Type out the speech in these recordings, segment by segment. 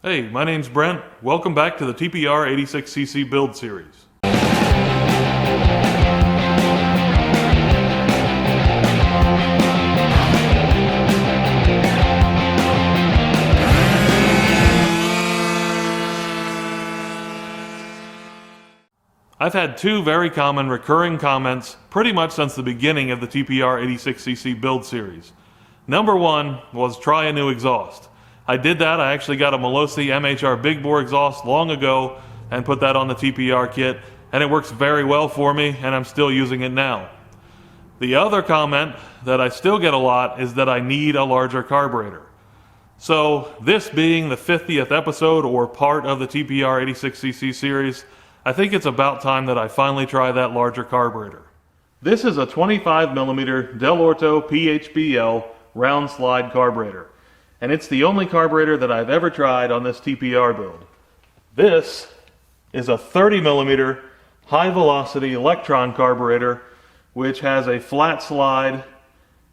Hey, my name's Brent. Welcome back to the TPR 86cc build series. I've had two very common recurring comments pretty much since the beginning of the TPR 86cc build series. Number one was try a new exhaust. I did that. I actually got a Melosi MHR big bore exhaust long ago and put that on the TPR kit, and it works very well for me, and I'm still using it now. The other comment that I still get a lot is that I need a larger carburetor. So this being the 50th episode or part of the TPR 86cc series, I think it's about time that I finally try that larger carburetor. This is a 25mm Del Orto PHBL round slide carburetor, and it's the only carburetor that I've ever tried on this TPR build. This is a 30mm High Velocity Lectron carburetor, which has a flat slide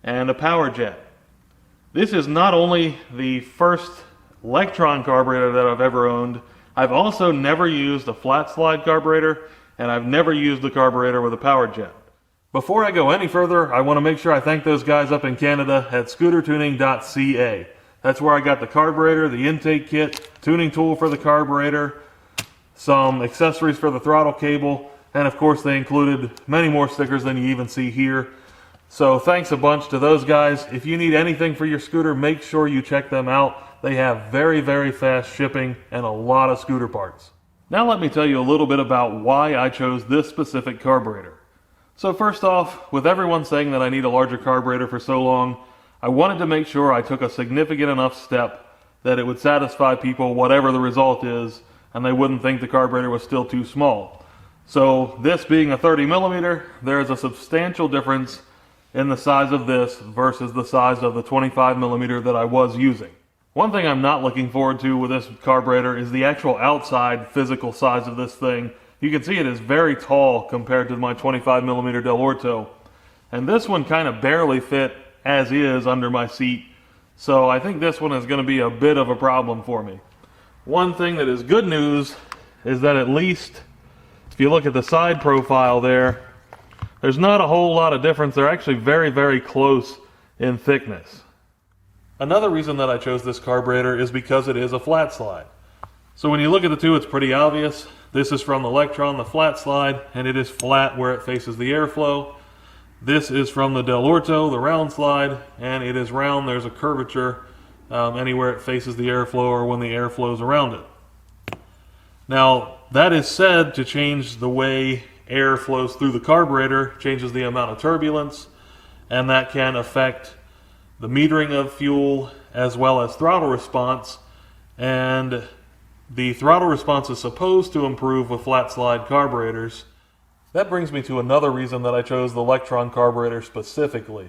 and a power jet. This is not only the first Lectron carburetor that I've ever owned, I've also never used a flat slide carburetor, and I've never used a carburetor with a power jet. Before I go any further, I want to make sure I thank those guys up in Canada at scootertuning.ca. That's where I got the carburetor, the intake kit, tuning tool for the carburetor, some accessories for the throttle cable, and of course they included many more stickers than you even see here. So thanks a bunch to those guys. If you need anything for your scooter, make sure you check them out. They have very, very fast shipping and a lot of scooter parts. Now let me tell you a little bit about why I chose this specific carburetor. So first off, with everyone saying that I need a larger carburetor for so long, I wanted to make sure I took a significant enough step that it would satisfy people whatever the result is, and they wouldn't think the carburetor was still too small. So this being a 30mm, there is a substantial difference in the size of this versus the size of the 25mm that I was using. One thing I'm not looking forward to with this carburetor is the actual outside physical size of this thing. You can see it is very tall compared to my 25mm Del Orto, and this one kind of barely fit as is under my seat, so I think this one is going to be a bit of a problem for me. One thing that is good news is that at least if you look at the side profile there's not a whole lot of difference. They're actually very, very close in thickness. Another reason that I chose this carburetor is because it is a flat slide. So when you look at the two, it's pretty obvious. This is from the Lectron, the flat slide, and it is flat where it faces the airflow. This is from the Del Orto, the round slide, and it is round. There's a curvature anywhere it faces the airflow or when the air flows around it. Now, that is said to change the way air flows through the carburetor, changes the amount of turbulence, and that can affect the metering of fuel as well as throttle response. And the throttle response is supposed to improve with flat slide carburetors. That brings me to another reason that I chose the Lectron carburetor specifically,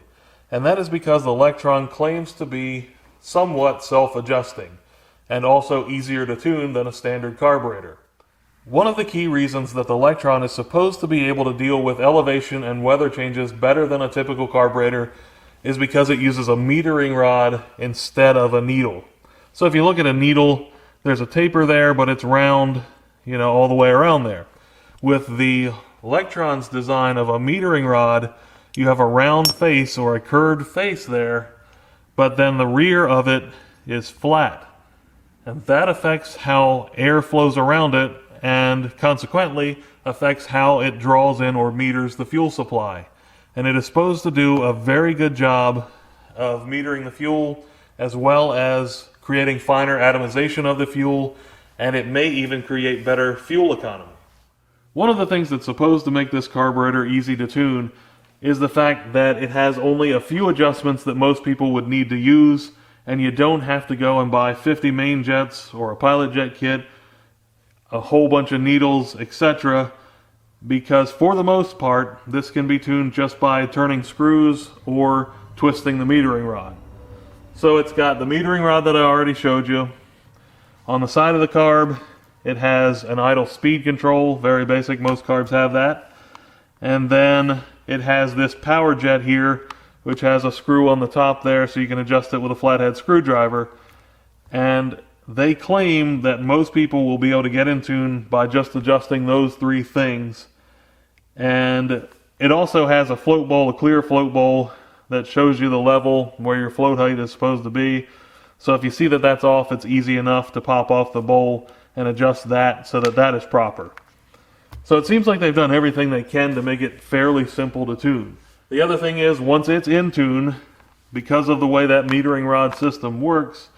and that is because the Lectron claims to be somewhat self-adjusting and also easier to tune than a standard carburetor. One of the key reasons that the Lectron is supposed to be able to deal with elevation and weather changes better than a typical carburetor is because it uses a metering rod instead of a needle. So if you look at a needle, there's a taper there, but it's round, all the way around there. With the Lectron's design of a metering rod, you have a round face or a curved face there, but then the rear of it is flat. And that affects how air flows around it and consequently affects how it draws in or meters the fuel supply. And it is supposed to do a very good job of metering the fuel as well as creating finer atomization of the fuel, and it may even create better fuel economy. One of the things that's supposed to make this carburetor easy to tune is the fact that it has only a few adjustments that most people would need to use, and you don't have to go and buy 50 main jets or a pilot jet kit, a whole bunch of needles, etc., because for the most part, this can be tuned just by turning screws or twisting the metering rod. So it's got the metering rod that I already showed you. On the side of the carb, it has an idle speed control, very basic, most carbs have that. And then it has this power jet here, which has a screw on the top there so you can adjust it with a flathead screwdriver. And they claim that most people will be able to get in tune by just adjusting those three things. And it also has a float bowl, a clear float bowl, that shows you the level where your float height is supposed to be. So if you see that that's off, it's easy enough to pop off the bowl and adjust that so that that is proper. So it seems like they've done everything they can to make it fairly simple to tune. The other thing is, once it's in tune, because of the way that metering rod system works,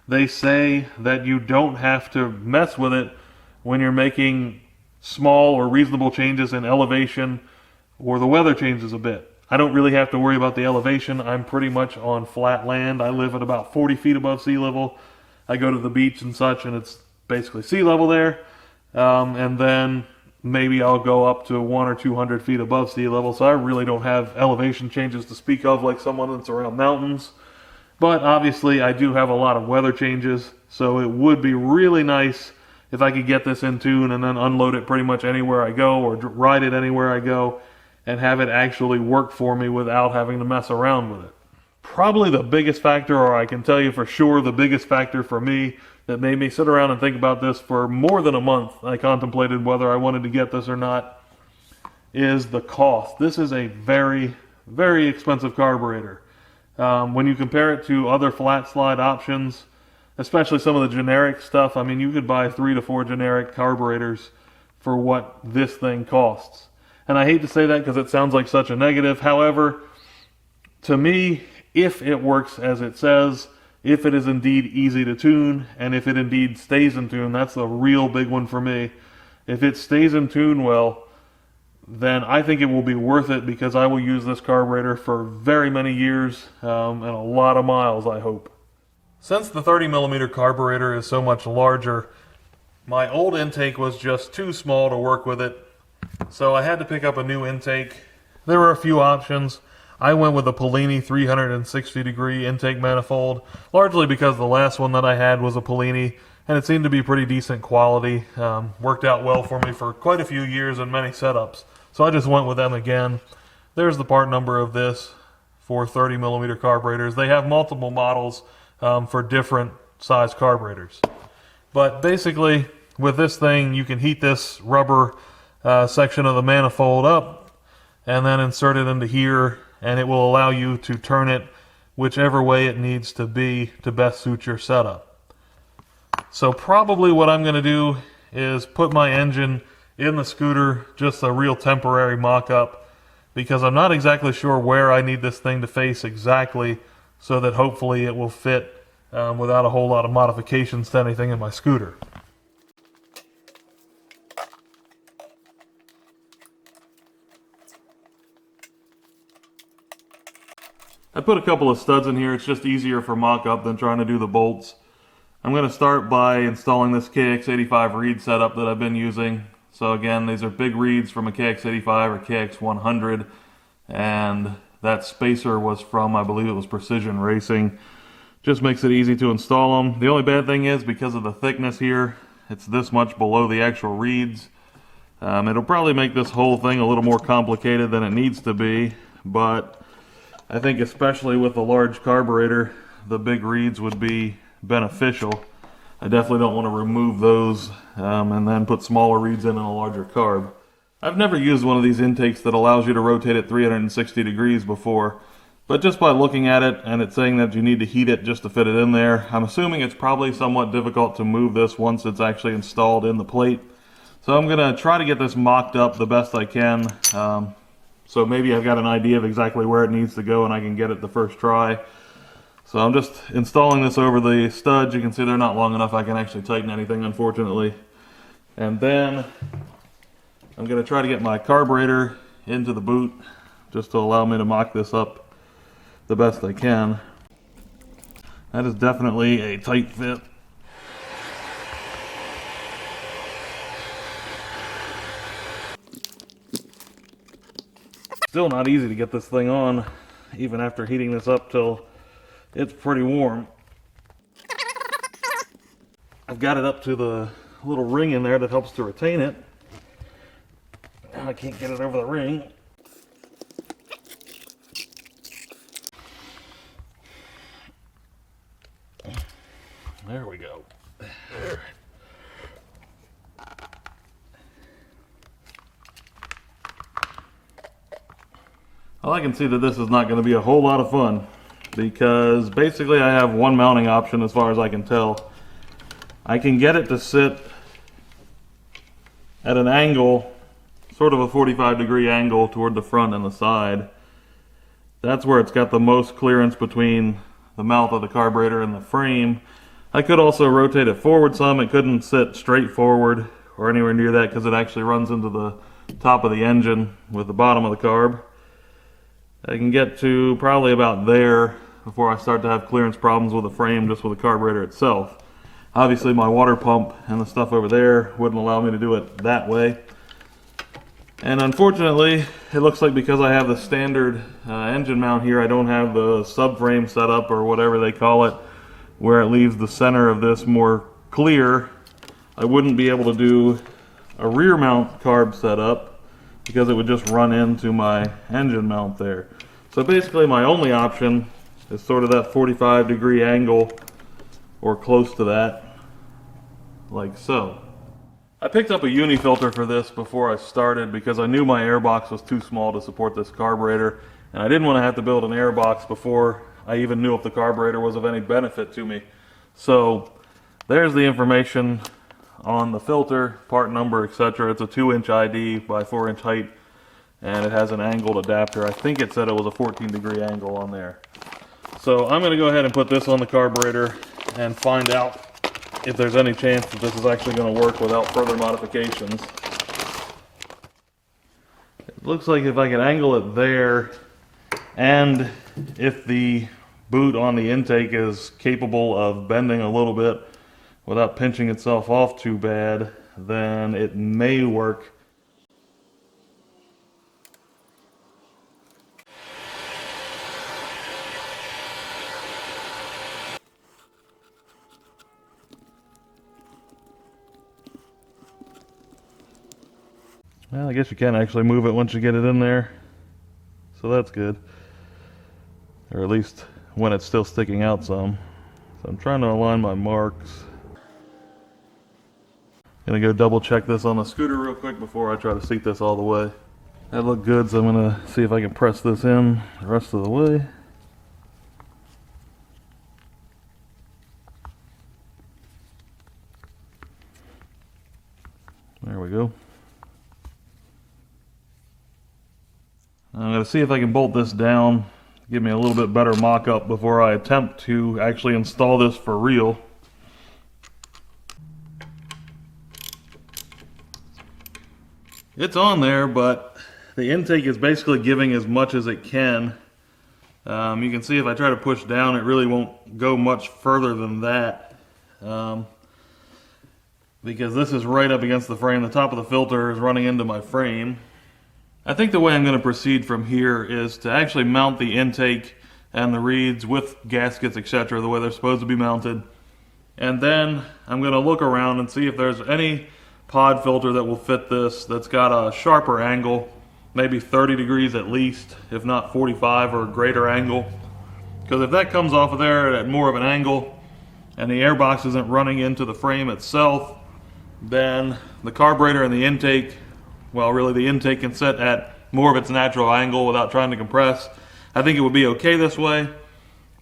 they say that you don't have to mess with it when you're making small or reasonable changes in elevation or the weather changes a bit. I don't really have to worry about the elevation. I'm pretty much on flat land. I live at about 40 feet above sea level. I go to the beach and such, and it's basically sea level there. And then maybe I'll go up to 100 or 200 feet above sea level, so I really don't have elevation changes to speak of like someone that's around mountains. But obviously I do have a lot of weather changes, so it would be really nice if I could get this in tune and then unload it pretty much anywhere I go, or ride it anywhere I go, and have it actually work for me without having to mess around with it. Probably the biggest factor, or I can tell you for sure the biggest factor for me that made me sit around and think about this for more than a month, I contemplated whether I wanted to get this or not, is the cost. This is a very, very expensive carburetor. When you compare it to other flat slide options, especially some of the generic stuff, I mean, you could buy 3 to 4 generic carburetors for what this thing costs. And I hate to say that because it sounds like such a negative. However, to me, if it works as it says, if it is indeed easy to tune, and if it indeed stays in tune, that's a real big one for me. If it stays in tune well, then I think it will be worth it, because I will use this carburetor for very many years and a lot of miles, I hope. Since the 30mm carburetor is so much larger, my old intake was just too small to work with it, so I had to pick up a new intake. There were a few options. I went with a Polini 360 degree intake manifold, largely because the last one that I had was a Polini, and it seemed to be pretty decent quality. Worked out well for me for quite a few years and many setups, so I just went with them again. There's the part number of this for 30mm carburetors. They have multiple models for different size carburetors. But basically, with this thing, you can heat this rubber section of the manifold up and then insert it into here, and it will allow you to turn it whichever way it needs to be to best suit your setup. So probably what I'm going to do is put my engine in the scooter, just a real temporary mock-up, because I'm not exactly sure where I need this thing to face exactly, so that hopefully it will fit without a whole lot of modifications to anything in my scooter. I put a couple of studs in here. It's just easier for mock-up than trying to do the bolts. I'm going to start by installing this KX85 reed setup that I've been using. So again, these are big reeds from a KX85 or KX100, and that spacer was from, I believe it was Precision Racing. Just makes it easy to install them. The only bad thing is, because of the thickness here, it's this much below the actual reeds. It'll probably make this whole thing a little more complicated than it needs to be, but I think especially with a large carburetor, the big reeds would be beneficial. I definitely don't want to remove those and then put smaller reeds in a larger carb. I've never used one of these intakes that allows you to rotate it 360 degrees before, but just by looking at it and it saying that you need to heat it just to fit it in there, I'm assuming it's probably somewhat difficult to move this once it's actually installed in the plate. So I'm going to try to get this mocked up the best I can. So maybe I've got an idea of exactly where it needs to go and I can get it the first try. So I'm just installing this over the studs. You can see they're not long enough I can actually tighten anything, unfortunately. And then I'm going to try to get my carburetor into the boot just to allow me to mock this up the best I can. That is definitely a tight fit. Still not easy to get this thing on, even after heating this up till it's pretty warm. I've got it up to the little ring in there that helps to retain it. I can't get it over the ring. There we go. Well, I can see that this is not going to be a whole lot of fun, because basically I have one mounting option as far as I can tell. I can get it to sit at an angle, sort of a 45-degree angle toward the front and the side. That's where it's got the most clearance between the mouth of the carburetor and the frame. I could also rotate it forward some. It couldn't sit straight forward or anywhere near that because it actually runs into the top of the engine with the bottom of the carb. I can get to probably about there before I start to have clearance problems with the frame, just with the carburetor itself. Obviously my water pump and the stuff over there wouldn't allow me to do it that way. And unfortunately, it looks like because I have the standard engine mount here, I don't have the subframe setup, or whatever they call it, where it leaves the center of this more clear. I wouldn't be able to do a rear mount carb setup because it would just run into my engine mount there. So basically my only option is sort of that 45-degree angle, or close to that, like so. I picked up a uni filter for this before I started because I knew my air box was too small to support this carburetor, and I didn't want to have to build an air box before I even knew if the carburetor was of any benefit to me. So there's the information on the filter, part number, etc. It's a 2-inch ID by 4-inch height, and it has an angled adapter. I think it said it was a 14-degree angle on there. So I'm going to go ahead and put this on the carburetor and find out if there's any chance that this is actually going to work without further modifications. It looks like if I can angle it there, and if the boot on the intake is capable of bending a little bit without pinching itself off too bad, then it may work. Well, I guess you can actually move it once you get it in there, so that's good. Or at least when it's still sticking out some. So I'm trying to align my marks. Gonna go double check this on the scooter real quick before I try to seat this all the way. That looked good, so I'm gonna see if I can press this in the rest of the way. There we go. I'm going to see if I can bolt this down, give me a little bit better mock-up before I attempt to actually install this for real. It's on there, but the intake is basically giving as much as it can. You can see if I try to push down, it really won't go much further than that. Because this is right up against the frame. The top of the filter is running into my frame. I think the way I'm going to proceed from here is to actually mount the intake and the reeds with gaskets, etc., the way they're supposed to be mounted. And then I'm going to look around and see if there's any pod filter that will fit this that's got a sharper angle, maybe 30 degrees at least, if not 45 or greater angle. Because if that comes off of there at more of an angle and the airbox isn't running into the frame itself, then the carburetor and the intake, well, really the intake can set at more of its natural angle without trying to compress. I think it would be okay this way,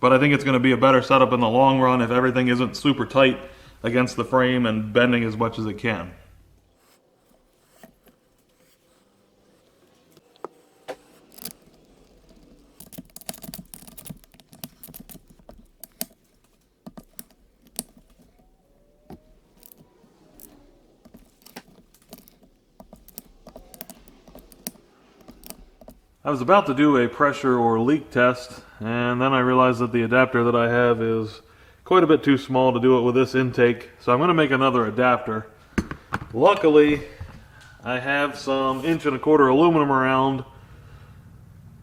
but I think it's going to be a better setup in the long run if everything isn't super tight against the frame and bending as much as it can. I was about to do a pressure or leak test, and then I realized that the adapter that I have is quite a bit too small to do it with this intake, so I'm going to make another adapter. Luckily, I have some 1.25" aluminum around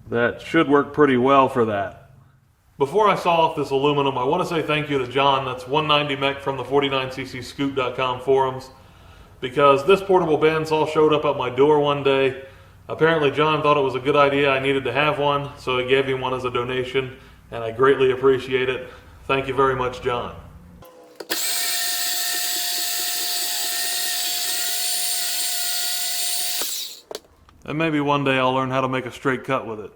that should work pretty well for that. Before I saw off this aluminum, I want to say thank you to John, that's 190mech from the 49ccscoop.com forums, because this portable bandsaw showed up at my door one day. Apparently John thought it was a good idea I needed to have one, so he gave me one as a donation, and I greatly appreciate it. Thank you very much, John. And maybe one day I'll learn how to make a straight cut with it.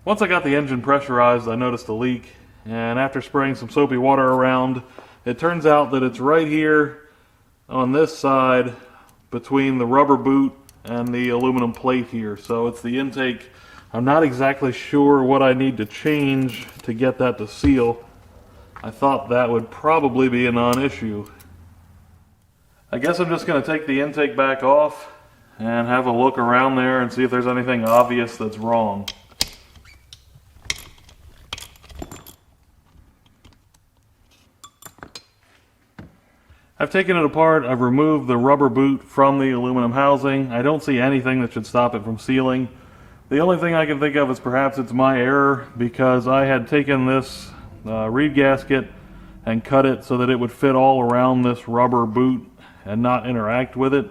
Once I got the engine pressurized, I noticed a leak, and after spraying some soapy water around, it turns out that it's right here on this side between the rubber boot and the aluminum plate here. So it's the intake. I'm not exactly sure what I need to change to get that to seal. I thought that would probably be a non-issue. I guess I'm just going to take the intake back off and have a look around there and see if there's anything obvious that's wrong. I've taken it apart, I've removed the rubber boot from the aluminum housing. I don't see anything that should stop it from sealing. The only thing I can think of is perhaps it's my error, because I had taken this reed gasket and cut it so that it would fit all around this rubber boot and not interact with it.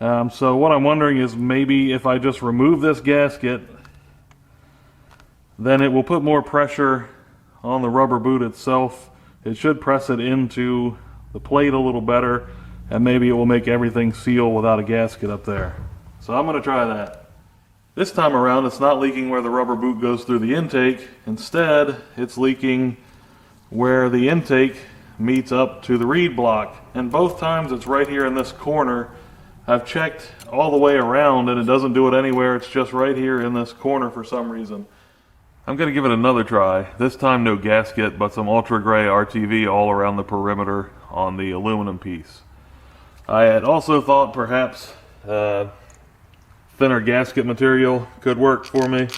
So what I'm wondering is maybe if I just remove this gasket, then it will put more pressure on the rubber boot itself. It should press it into the plate a little better, and maybe it will make everything seal without a gasket up there. So I'm going to try that. This time around, it's not leaking where the rubber boot goes through the intake. Instead, it's leaking where the intake meets up to the reed block, and both times it's right here in this corner. I've checked all the way around and it doesn't do it anywhere. It's just right here in this corner for some reason. I'm going to give it another try. This time no gasket, but some ultra gray RTV all around the perimeter on the aluminum piece. I had also thought perhaps thinner gasket material could work for me,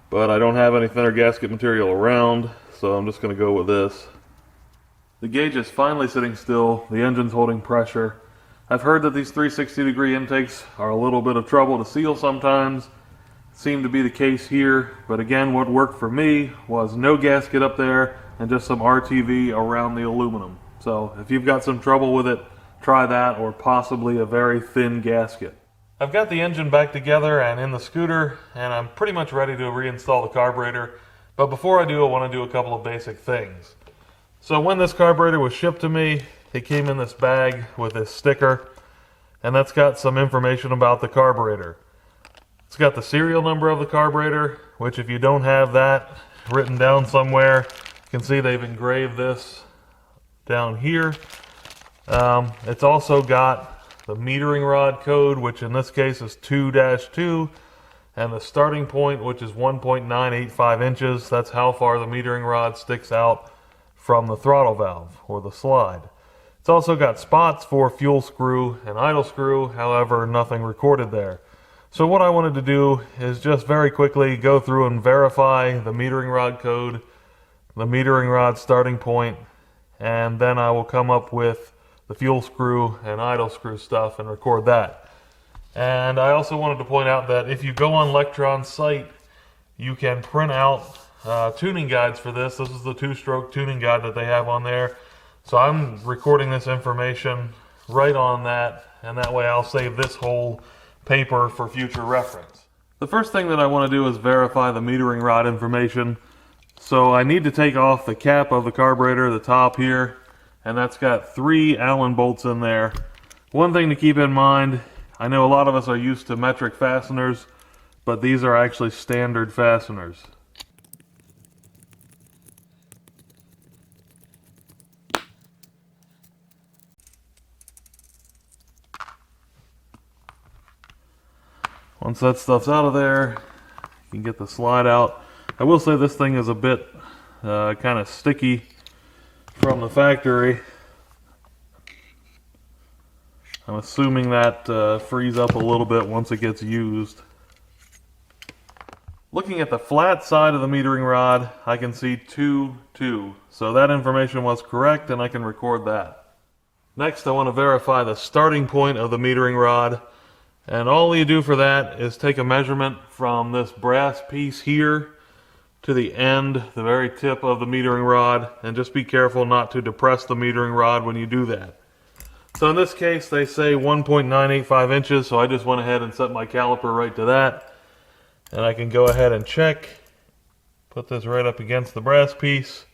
but I don't have any thinner gasket material around, so I'm just going to go with this. The gauge is finally sitting still, the engine's holding pressure. I've heard that these 360-degree intakes are a little bit of trouble to seal sometimes. Seemed to be the case here, but again, what worked for me was no gasket up there and just some RTV around the aluminum. So if you've got some trouble with it, try that, or possibly a very thin gasket. I've got the engine back together and in the scooter, and I'm pretty much ready to reinstall the carburetor. But before I do, I want to do a couple of basic things. So when this carburetor was shipped to me, it came in this bag with this sticker, and that's got some information about the carburetor. It's got the serial number of the carburetor, which if you don't have that written down somewhere, you can see they've engraved this down here. It's also got the metering rod code, which in this case is 2-2, and the starting point, which is 1.985 inches. That's how far the metering rod sticks out from the throttle valve, or the slide. It's also got spots for fuel screw and idle screw, however, nothing recorded there. So what I wanted to do is just very quickly go through and verify the metering rod code, the metering rod starting point, and then I will come up with the fuel screw and idle screw stuff and record that. And I also wanted to point out that if you go on Lectron's site, you can print out tuning guides for this. This is the 2-stroke tuning guide that they have on there. So I'm recording this information right on that, and that way I'll save this whole paper for future reference. The first thing that I want to do is verify the metering rod information. So I need to take off the cap of the carburetor, the top here, and that's got 3 Allen bolts in there. One thing to keep in mind, I know a lot of us are used to metric fasteners, but these are actually standard fasteners. Once that stuff's out of there, you can get the slide out. I will say this thing is a bit kind of sticky from the factory. I'm assuming that frees up a little bit once it gets used. Looking at the flat side of the metering rod, I can see 2-2. So that information was correct, and I can record that. Next, I want to verify the starting point of the metering rod. And all you do for that is take a measurement from this brass piece here to the end, the very tip of the metering rod, and just be careful not to depress the metering rod when you do that. So in this case, they say 1.985 inches, so I just went ahead and set my caliper right to that. And I can go ahead and check, put this right up against the brass piece,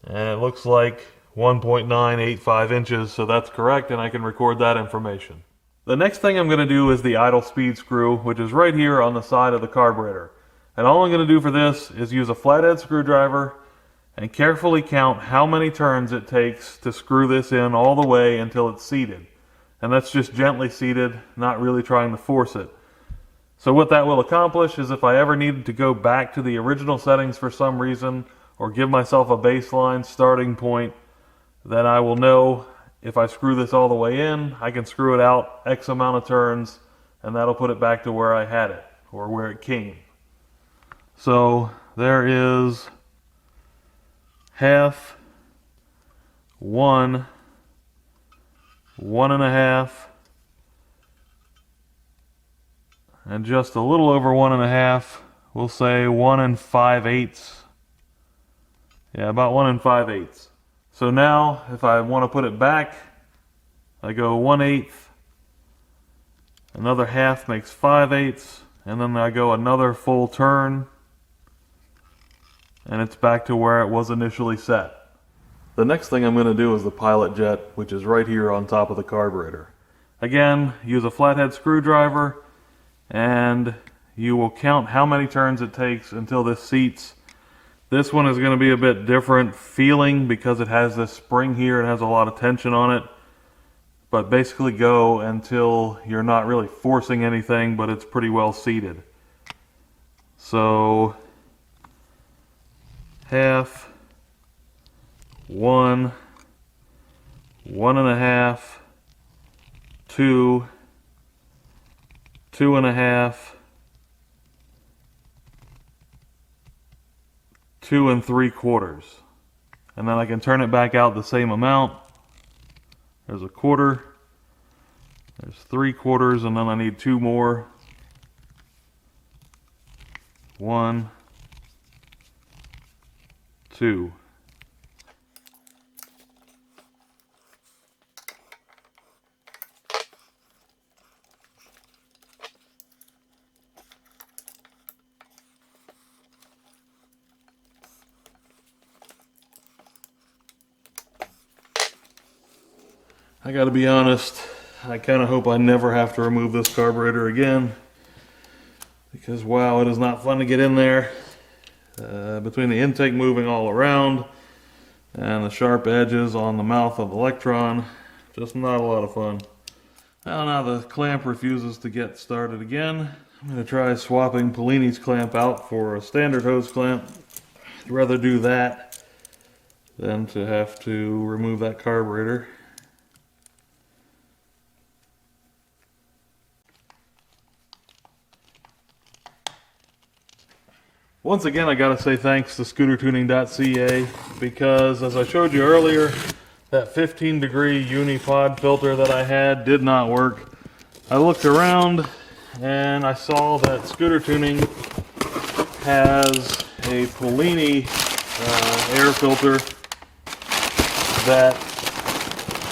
and it looks like 1.985 inches, so that's correct, and I can record that information. The next thing I'm going to do is the idle speed screw, which is right here on the side of the carburetor. And all I'm going to do for this is use a flathead screwdriver and carefully count how many turns it takes to screw this in all the way until it's seated. And that's just gently seated, not really trying to force it. So what that will accomplish is if I ever needed to go back to the original settings for some reason, or give myself a baseline starting point, then I will know if I screw this all the way in, I can screw it out X amount of turns, and that'll put it back to where I had it, or where it came. So there is half, 1, 1.5, and just a little over 1.5. We'll say 1 5/8. Yeah, about 1 5/8. So now, if I want to put it back, I go 1/8. Another half makes 5/8, and then I go another full turn, and it's back to where it was initially set. The next thing I'm going to do is the pilot jet, which is right here on top of the carburetor. Again, use a flathead screwdriver, and you will count how many turns it takes until this seats. This one is going to be a bit different feeling because it has this spring here and has a lot of tension on it. But basically go until you're not really forcing anything, but it's pretty well seated. So half, 1, 1.5, 2, 2.5, 2 3/4, and then I can turn it back out the same amount. There's a quarter, there's 3/4, and then I need 2 more. 1, 2. I gotta be honest, I kinda hope I never have to remove this carburetor again, because wow, it is not fun to get in there. Between the intake moving all around and the sharp edges on the mouth of the Lectron, just not a lot of fun. Well, now the clamp refuses to get started again. I'm gonna try swapping Polini's clamp out for a standard hose clamp. I'd rather do that than to have to remove that carburetor. Once again, I gotta say thanks to scootertuning.ca, because as I showed you earlier, that 15-degree unipod filter that I had did not work. I looked around and I saw that Scooter Tuning has a Polini air filter that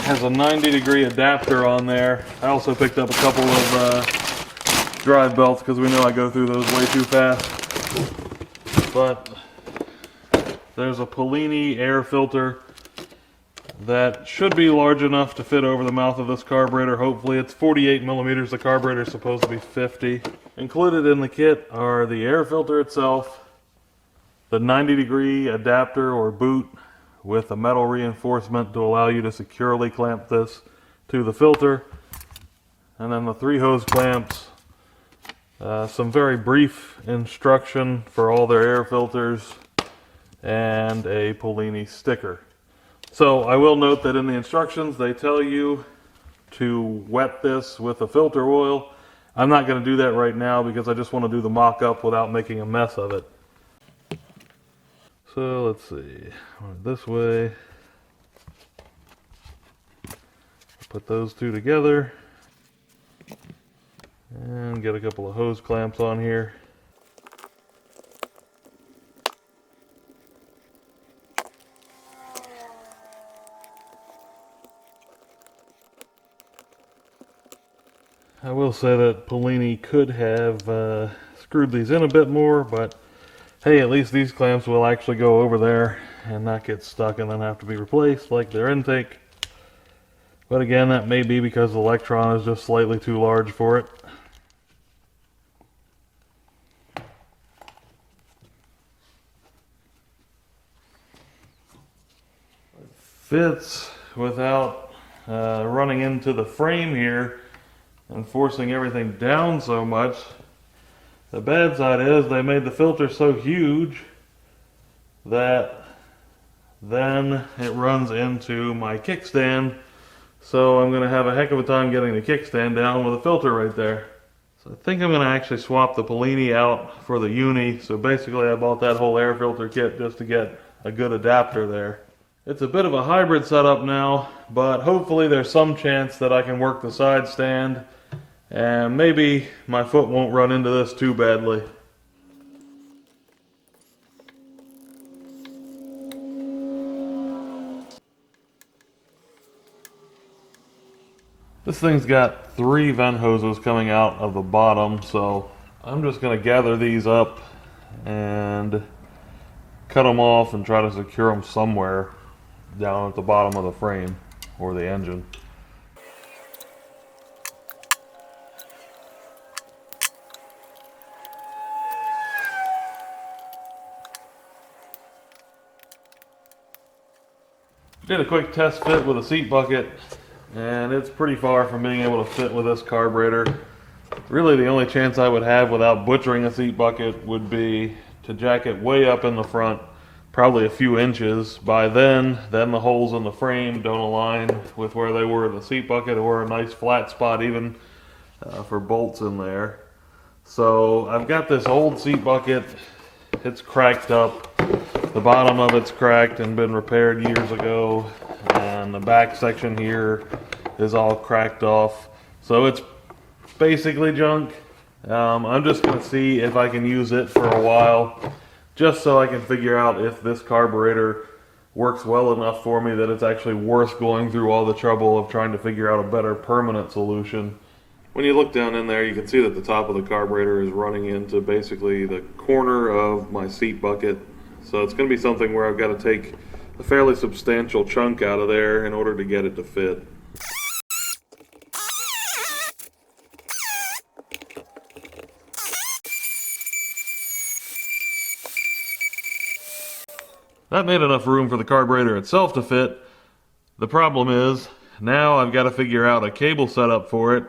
has a 90-degree adapter on there. I also picked up a couple of drive belts because we know I go through those way too fast. But there's a Polini air filter that should be large enough to fit over the mouth of this carburetor. Hopefully it's 48 millimeters. The carburetor is supposed to be 50. Included in the kit are the air filter itself, the 90-degree adapter or boot with a metal reinforcement to allow you to securely clamp this to the filter, and then the 3 hose clamps. Some very brief instruction for all their air filters, and a Polini sticker. So I will note that in the instructions they tell you to wet this with a filter oil. I'm not going to do that right now because I just want to do the mock-up without making a mess of it. So let's see, this way, put those two together. And get a couple of hose clamps on here. I will say that Polini could have screwed these in a bit more, but hey, at least these clamps will actually go over there and not get stuck and then have to be replaced like their intake. But again, that may be because the Lectron is just slightly too large for it. fits without running into the frame here and forcing everything down so much. The bad side is they made the filter so huge that then it runs into my kickstand, so I'm going to have a heck of a time getting the kickstand down with a filter right there. So I think I'm going to actually swap the Polini out for the Uni. So basically I bought that whole air filter kit just to get a good adapter there. It's a bit of a hybrid setup now, but hopefully there's some chance that I can work the side stand and maybe my foot won't run into this too badly. This thing's got 3 vent hoses coming out of the bottom, so I'm just going to gather these up and cut them off and try to secure them somewhere down at the bottom of the frame or the engine. Did a quick test fit with a seat bucket, and it's pretty far from being able to fit with this carburetor. Really the only chance I would have without butchering a seat bucket would be to jack it way up in the front, probably a few inches. By then the holes in the frame don't align with where they were in the seat bucket, or a nice flat spot even for bolts in there. So I've got this old seat bucket. It's cracked up. The bottom of it's cracked and been repaired years ago, and the back section here is all cracked off. So it's basically junk. I'm just going to see if I can use it for a while, just so I can figure out if this carburetor works well enough for me that it's actually worth going through all the trouble of trying to figure out a better permanent solution. When you look down in there, you can see that the top of the carburetor is running into basically the corner of my seat bucket. So it's going to be something where I've got to take a fairly substantial chunk out of there in order to get it to fit. That made enough room for the carburetor itself to fit. The problem is, now I've got to figure out a cable setup for it,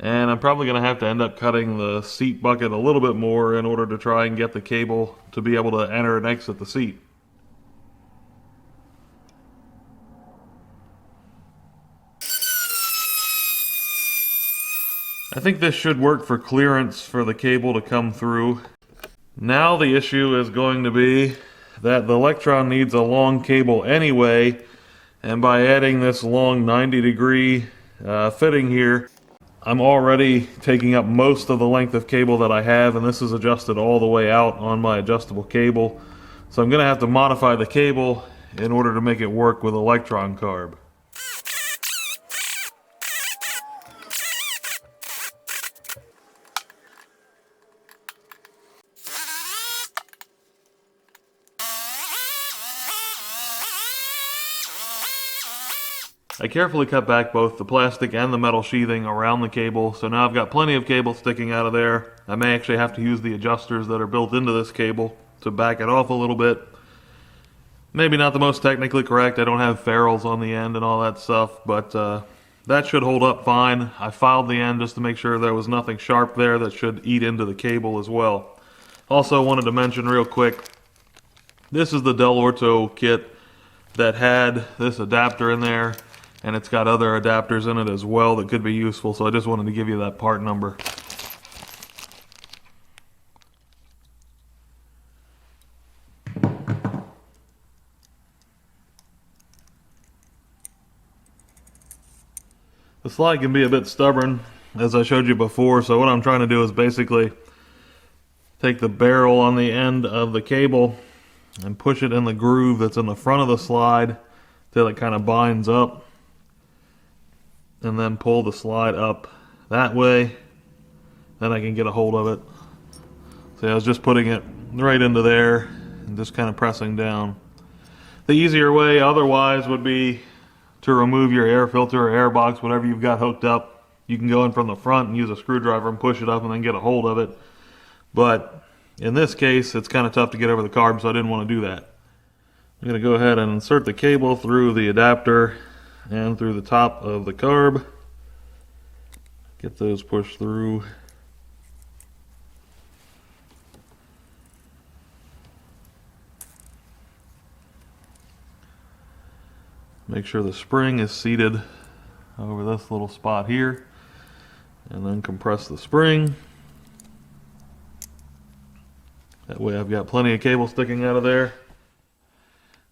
and I'm probably going to have to end up cutting the seat bucket a little bit more in order to try and get the cable to be able to enter and exit the seat. I think this should work for clearance for the cable to come through. Now the issue is going to be that the Lectron needs a long cable anyway, and by adding this long 90-degree fitting here, I'm already taking up most of the length of cable that I have, and this is adjusted all the way out on my adjustable cable. So I'm going to have to modify the cable in order to make it work with a Lectron carb. I carefully cut back both the plastic and the metal sheathing around the cable, so now I've got plenty of cable sticking out of there. I may actually have to use the adjusters that are built into this cable to back it off a little bit. Maybe not the most technically correct, I don't have ferrules on the end and all that stuff, but that should hold up fine. I filed the end just to make sure there was nothing sharp there that should eat into the cable as well. Also wanted to mention real quick, this is the Del Orto kit that had this adapter in there, and it's got other adapters in it as well that could be useful, so I just wanted to give you that part number. The slide can be a bit stubborn, as I showed you before, so what I'm trying to do is basically take the barrel on the end of the cable and push it in the groove that's in the front of the slide till it kind of binds up, and then pull the slide up that way. Then I can get a hold of it. See, I was just putting it right into there and just kind of pressing down. The easier way otherwise would be to remove your air filter or air box, whatever you've got hooked up. You can go in from the front and use a screwdriver and push it up and then get a hold of it. But in this case, it's kind of tough to get over the carb, so I didn't want to do that. I'm going to go ahead and insert the cable through the adapter and through the top of the carb. Get those pushed through. Make sure the spring is seated over this little spot here, and then compress the spring. That way I've got plenty of cable sticking out of there.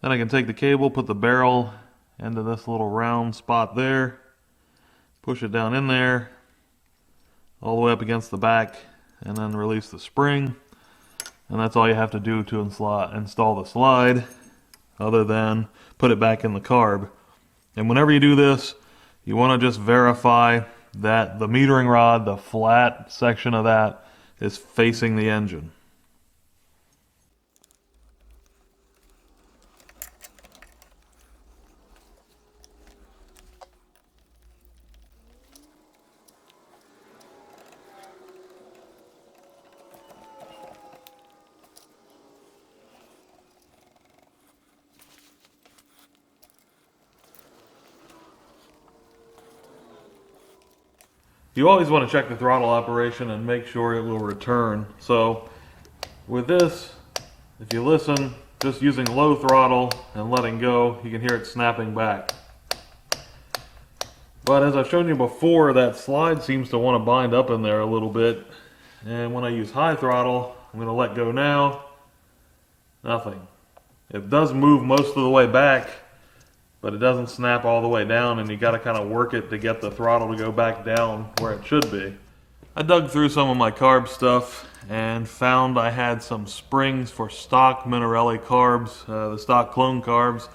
Then I can take the cable, put the barrel into this little round spot there, push it down in there, all the way up against the back, and then release the spring. And that's all you have to do to install the slide, other than put it back in the carb. And whenever you do this, you want to just verify that the metering rod, the flat section of that, is facing the engine. You always want to check the throttle operation and make sure it will return. So with this, if you listen, just using low throttle and letting go, you can hear it snapping back. But as I've shown you before, that slide seems to want to bind up in there a little bit. And when I use high throttle, I'm going to let go now. Nothing. It does move most of the way back, but it doesn't snap all the way down, and you got to kind of work it to get the throttle to go back down where it should be. I dug through some of my carb stuff and found I had some springs for stock Minarelli carbs, the stock clone carbs,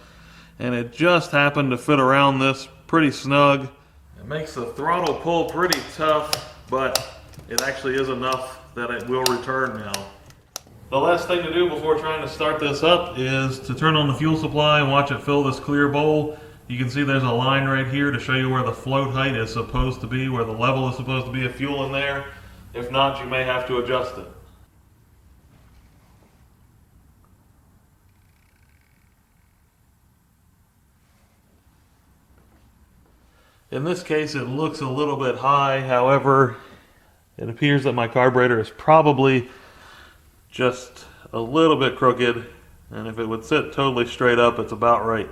and it just happened to fit around this pretty snug. It makes the throttle pull pretty tough, but it actually is enough that it will return now. The last thing to do before trying to start this up is to turn on the fuel supply and watch it fill this clear bowl. You can see there's a line right here to show you where the float height is supposed to be, where the level is supposed to be of fuel in there. If not, you may have to adjust it. In this case, it looks a little bit high. However, it appears that my carburetor is probably just a little bit crooked, and if it would sit totally straight up, it's about right.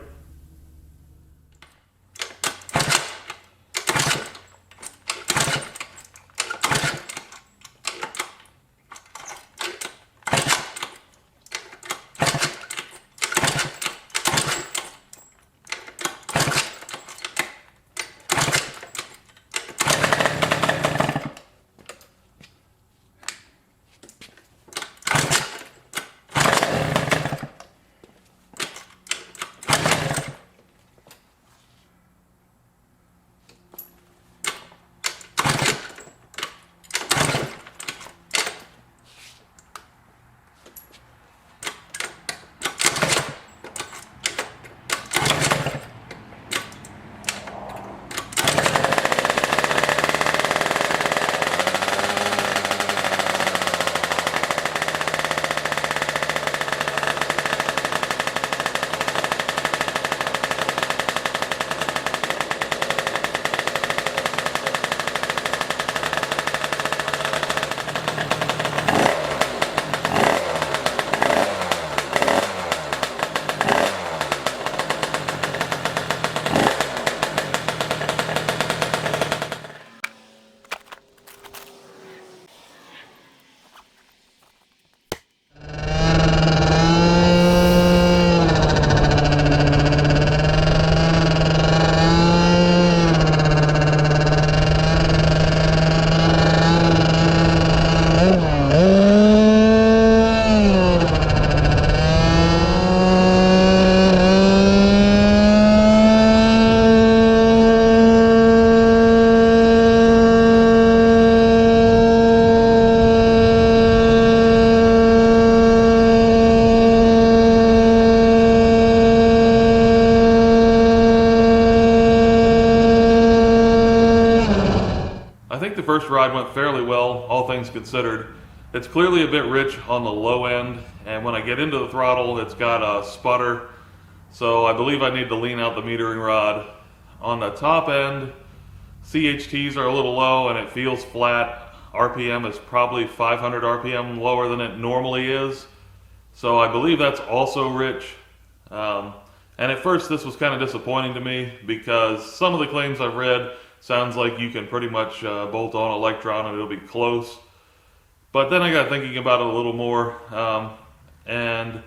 First ride went fairly well, all things considered. It's clearly a bit rich on the low end, and when I get into the throttle, it's got a sputter. So I believe I need to lean out the metering rod. On the top end, CHTs are a little low and it feels flat. RPM is probably 500 RPM lower than it normally is. So I believe that's also rich. And at first this was kind of disappointing to me because some of the claims I've read sounds like you can pretty much bolt on Electron and it'll be close. But then I got thinking about it a little more, and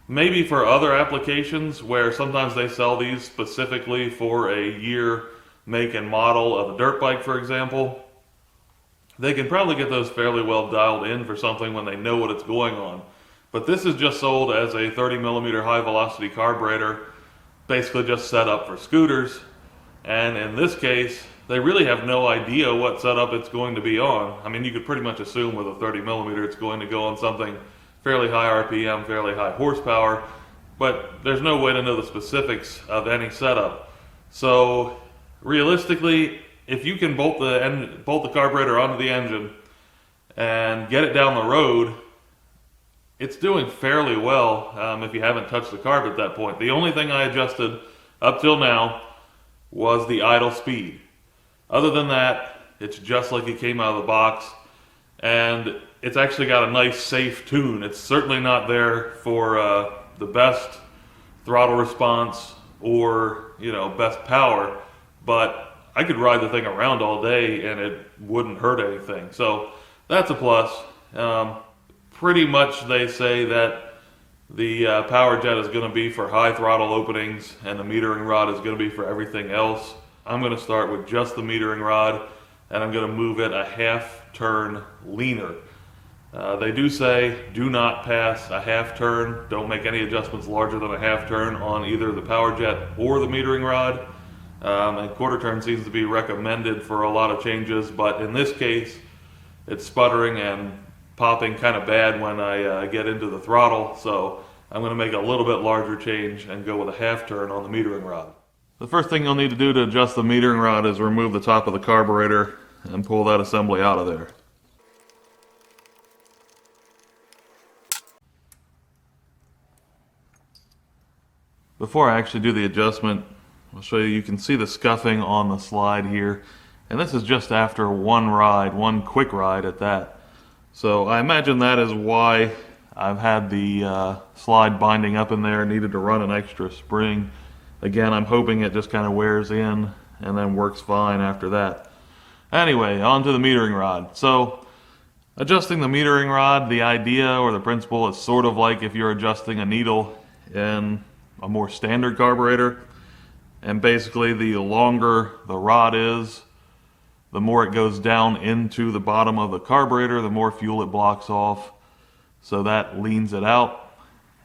maybe for other applications where sometimes they sell these specifically for a year, make, and model of a dirt bike, for example, they can probably get those fairly well dialed in for something when they know what it's going on. But this is just sold as a 30mm high velocity carburetor, basically just set up for scooters. And in this case, they really have no idea what setup it's going to be on. I mean, you could pretty much assume with a 30mm it's going to go on something fairly high RPM, fairly high horsepower, but there's no way to know the specifics of any setup. So realistically, if you can bolt the carburetor onto the engine and get it down the road, it's doing fairly well if you haven't touched the carb at that point. The only thing I adjusted up till now was the idle speed. Other than that, it's just like it came out of the box, and it's actually got a nice safe tune. It's certainly not there for the best throttle response or best power, but I could ride the thing around all day and it wouldn't hurt anything. So that's a plus. Pretty much they say that the power jet is going to be for high throttle openings and the metering rod is going to be for everything else. I'm going to start with just the metering rod and I'm going to move it a half turn leaner. They do say do not pass a half turn. Don't make any adjustments larger than a half turn on either the power jet or the metering rod. And quarter turn seems to be recommended for a lot of changes, but in this case it's sputtering and popping kind of bad when I get into the throttle, so I'm going to make a little bit larger change and go with a half turn on the metering rod. The first thing you'll need to do to adjust the metering rod is remove the top of the carburetor and pull that assembly out of there. Before I actually do the adjustment, I'll show you, you can see the scuffing on the slide here, and this is just after one ride, one quick ride at that. So I imagine that is why I've had the slide binding up in there, needed to run an extra spring. Again, I'm hoping it just kind of wears in and then works fine after that. Anyway, on to the metering rod. So adjusting the metering rod, the idea or the principle is sort of like if you're adjusting a needle in a more standard carburetor. And basically the longer the rod is, the more it goes down into the bottom of the carburetor, the more fuel it blocks off. So that leans it out.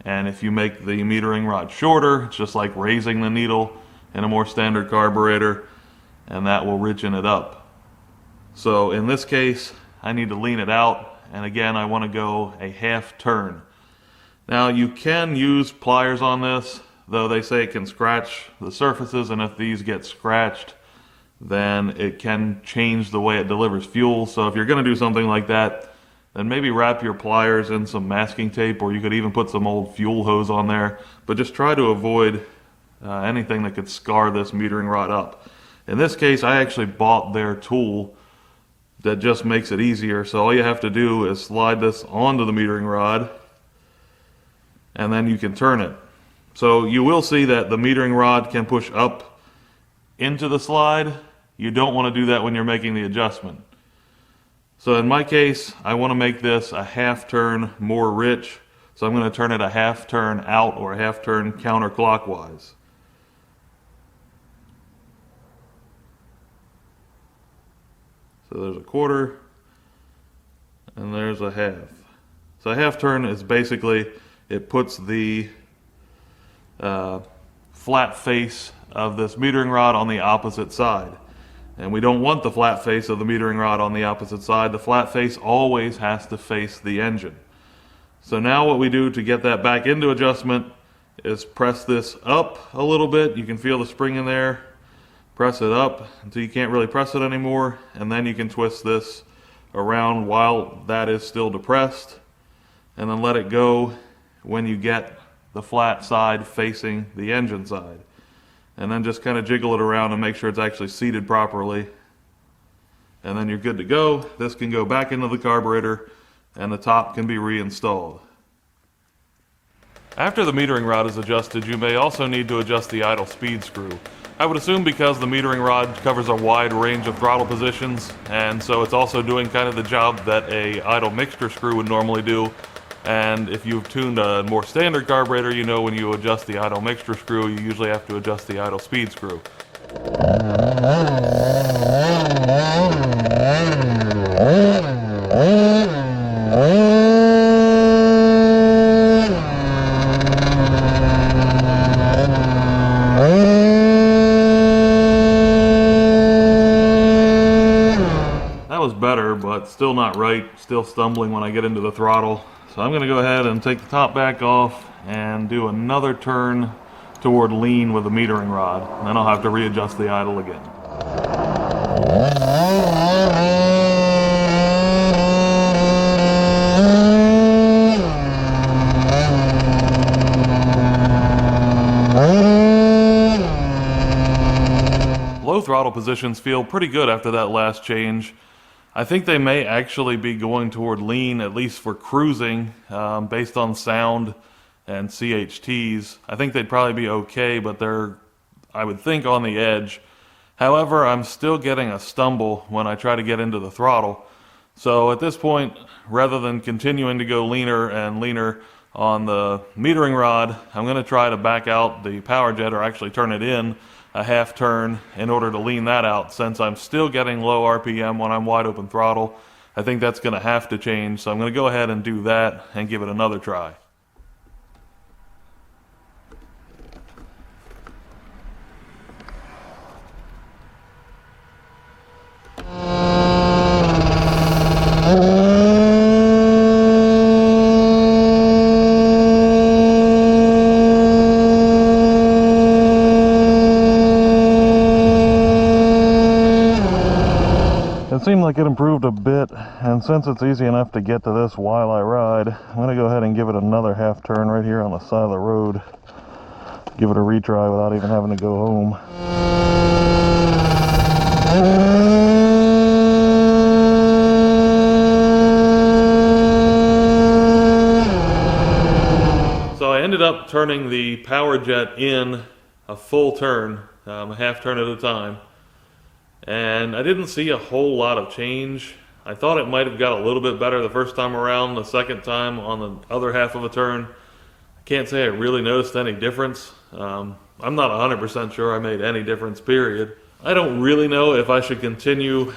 And if you make the metering rod shorter, it's just like raising the needle in a more standard carburetor, and that will richen it up. So in this case, I need to lean it out, and again, I want to go a half turn. Now you can use pliers on this, though they say it can scratch the surfaces, and if these get scratched, then it can change the way it delivers fuel. So if you're going to do something like that, then maybe wrap your pliers in some masking tape, or you could even put some old fuel hose on there, but just try to avoid anything that could scar this metering rod up. In this case, I actually bought their tool that just makes it easier. So all you have to do is slide this onto the metering rod, and then you can turn it. So you will see that the metering rod can push up into the slide. You don't want to do that when you're making the adjustment. So in my case, I want to make this a half turn more rich. So I'm going to turn it a half turn out or a half turn counterclockwise. So there's a quarter and there's a half. So a half turn is basically, it puts the flat face of this metering rod on the opposite side. And we don't want the flat face of the metering rod on the opposite side. The flat face always has to face the engine. So now what we do to get that back into adjustment is press this up a little bit. You can feel the spring in there. Press it up until you can't really press it anymore, and then you can twist this around while that is still depressed, and then let it go when you get the flat side facing the engine side. And then just kind of jiggle it around and make sure it's actually seated properly. And then you're good to go. This can go back into the carburetor and the top can be reinstalled. After the metering rod is adjusted, you may also need to adjust the idle speed screw. I would assume because the metering rod covers a wide range of throttle positions, and so it's also doing kind of the job that a idle mixture screw would normally do. And if you've tuned a more standard carburetor, you know when you adjust the idle mixture screw, you usually have to adjust the idle speed screw. That was better, but still not right. Still stumbling when I get into the throttle. So I'm going to go ahead and take the top back off and do another turn toward lean with the metering rod. And then I'll have to readjust the idle again. Low throttle positions feel pretty good after that last change. I think they may actually be going toward lean, at least for cruising, based on sound and CHTs. I think they'd probably be okay, but they're, I would think, on the edge. However, I'm still getting a stumble when I try to get into the throttle. So at this point, rather than continuing to go leaner and leaner on the metering rod, I'm going to try to back out the power jet, or actually turn it in a half turn in order to lean that out. Since I'm still getting low RPM when I'm wide open throttle, I think that's going to have to change. So I'm going to go ahead and do that and give it another try. It seemed like it improved a bit, and since it's easy enough to get to this while I ride, I'm going to go ahead and give it another half turn right here on the side of the road. Give it a retry without even having to go home. So I ended up turning the power jet in a full turn, a half turn at a time. And I didn't see a whole lot of change. I thought it might have got a little bit better the first time around. The second time on the other half of a turn, I can't say I really noticed any difference. I'm not 100% sure I made any difference, period. I don't really know if I should continue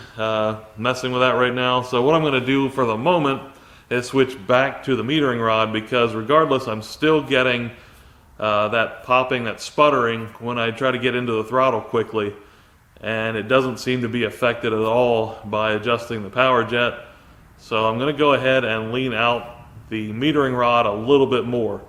messing with that right now. So what I'm going to do for the moment is switch back to the metering rod, because regardless, I'm still getting that popping, that sputtering when I try to get into the throttle quickly. And it doesn't seem to be affected at all by adjusting the power jet. So I'm going to go ahead and lean out the metering rod a little bit more.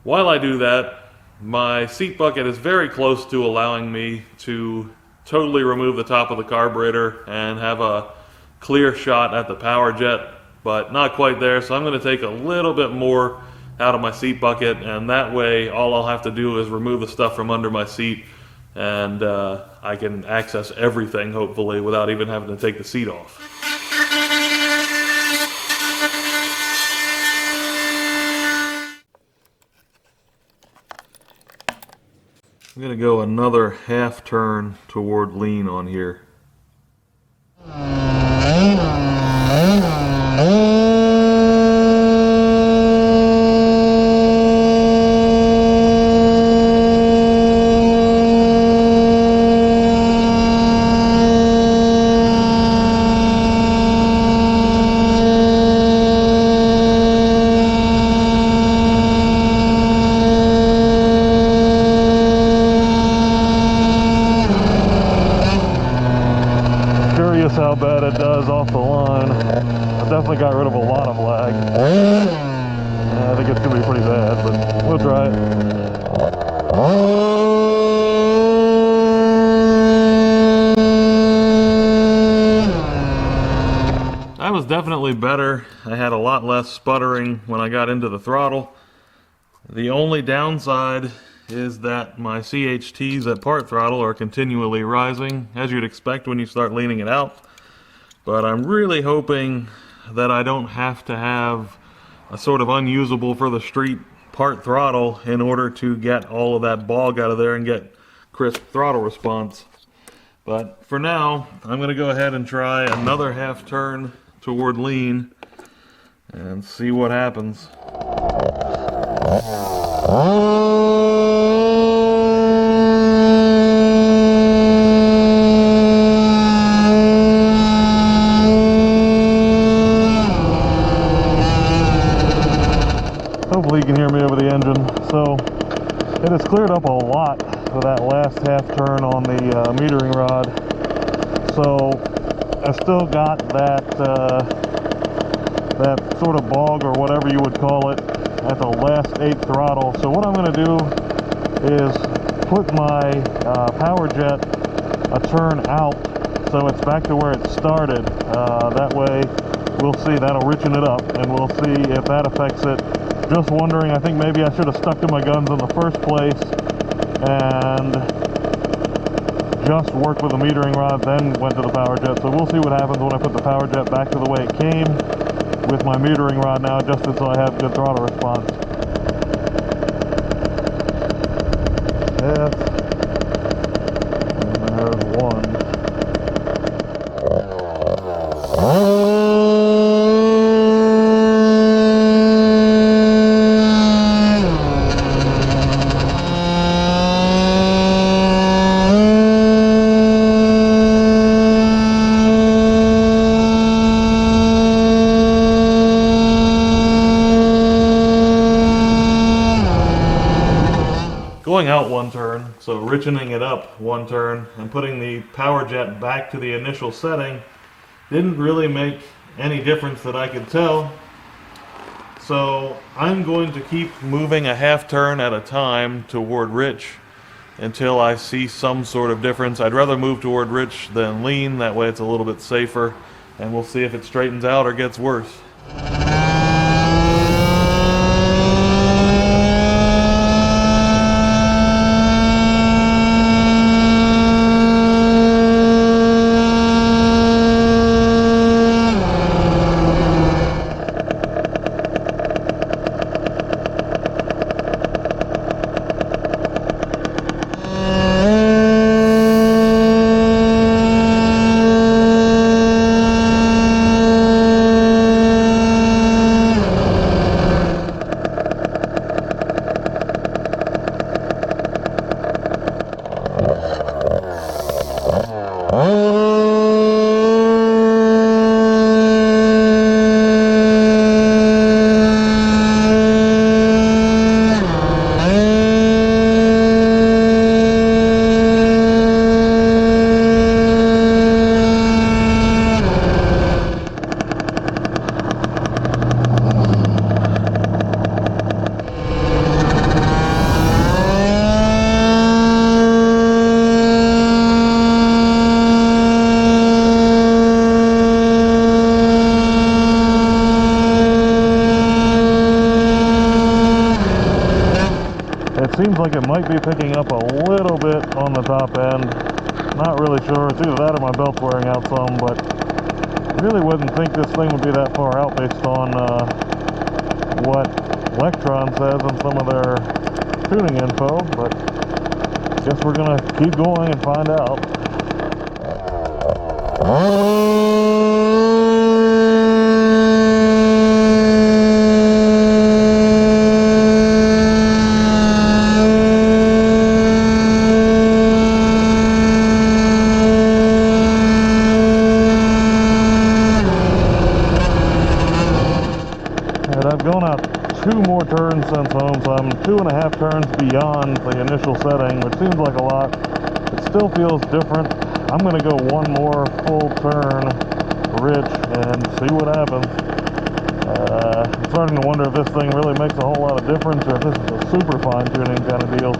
While I do that, my seat bucket is very close to allowing me to totally remove the top of the carburetor and have a clear shot at the power jet, but not quite there. So I'm going to take a little bit more out of my seat bucket, and that way all I'll have to do is remove the stuff from under my seat, and I can access everything, hopefully, without even having to take the seat off. I'm going to go another half turn toward lean on here. How bad it does off the line. I definitely got rid of a lot of lag. Yeah, I think it's going to be pretty bad, but we'll try it. That was definitely better. I had a lot less sputtering when I got into the throttle. The only downside is that my CHTs at part throttle are continually rising, as you'd expect when you start leaning it out. But I'm really hoping that I don't have to have a sort of unusable for the street part throttle in order to get all of that bog out of there and get crisp throttle response. But for now, I'm going to go ahead and try another half turn toward lean and see what happens. Hopefully you can hear me over the engine. So it has cleared up a lot for that last half turn on the metering rod. So I still got that that sort of bog or whatever you would call it at the last 8th throttle. So what I'm going to do is put my power jet a turn out so it's back to where it started. That way we'll see, that'll richen it up, and we'll see if that affects it. Just wondering, I think maybe I should have stuck to my guns in the first place and just worked with the metering rod, then went to the power jet. So we'll see what happens when I put the power jet back to the way it came with my metering rod now adjusted so I have good throttle response. Yes. And there's one. Going out one turn, so richening it up one turn and putting the power jet back to the initial setting didn't really make any difference that I could tell. So I'm going to keep moving a half turn at a time toward rich until I see some sort of difference. I'd rather move toward rich than lean, that way it's a little bit safer, and we'll see if it straightens out or gets worse. It seems like it might be picking up a little bit on the top end. Not really sure. It's either that or my belt's wearing out some, but I really wouldn't think this thing would be that far out based on what Lectron says in some of their tuning info, but I guess we're gonna keep going and find out. I've gone out 2 more turns since home, so I'm 2.5 turns beyond the initial setting, which seems like a lot. It still feels different. I'm going to go 1 more full turn rich and see what happens. I'm starting to wonder if this thing really makes a whole lot of difference or if this is a super fine tuning kind of deal.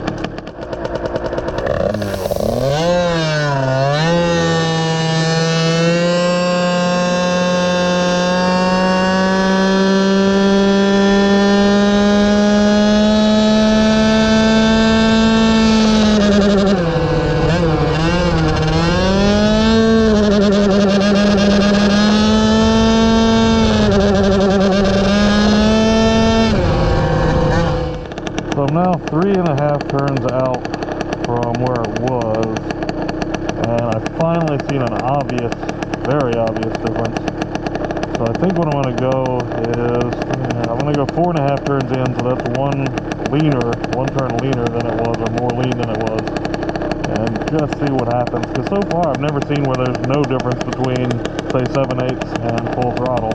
So I'm now 3.5 turns out from where it was, and I've finally seen an obvious, very obvious difference. So I think what I'm going to go is, I'm going to go 4.5 turns in, so that's one turn leaner than it was, or more lean than it was, and just see what happens. Because so far I've never seen where there's no difference between, say, 7/8 and full throttle.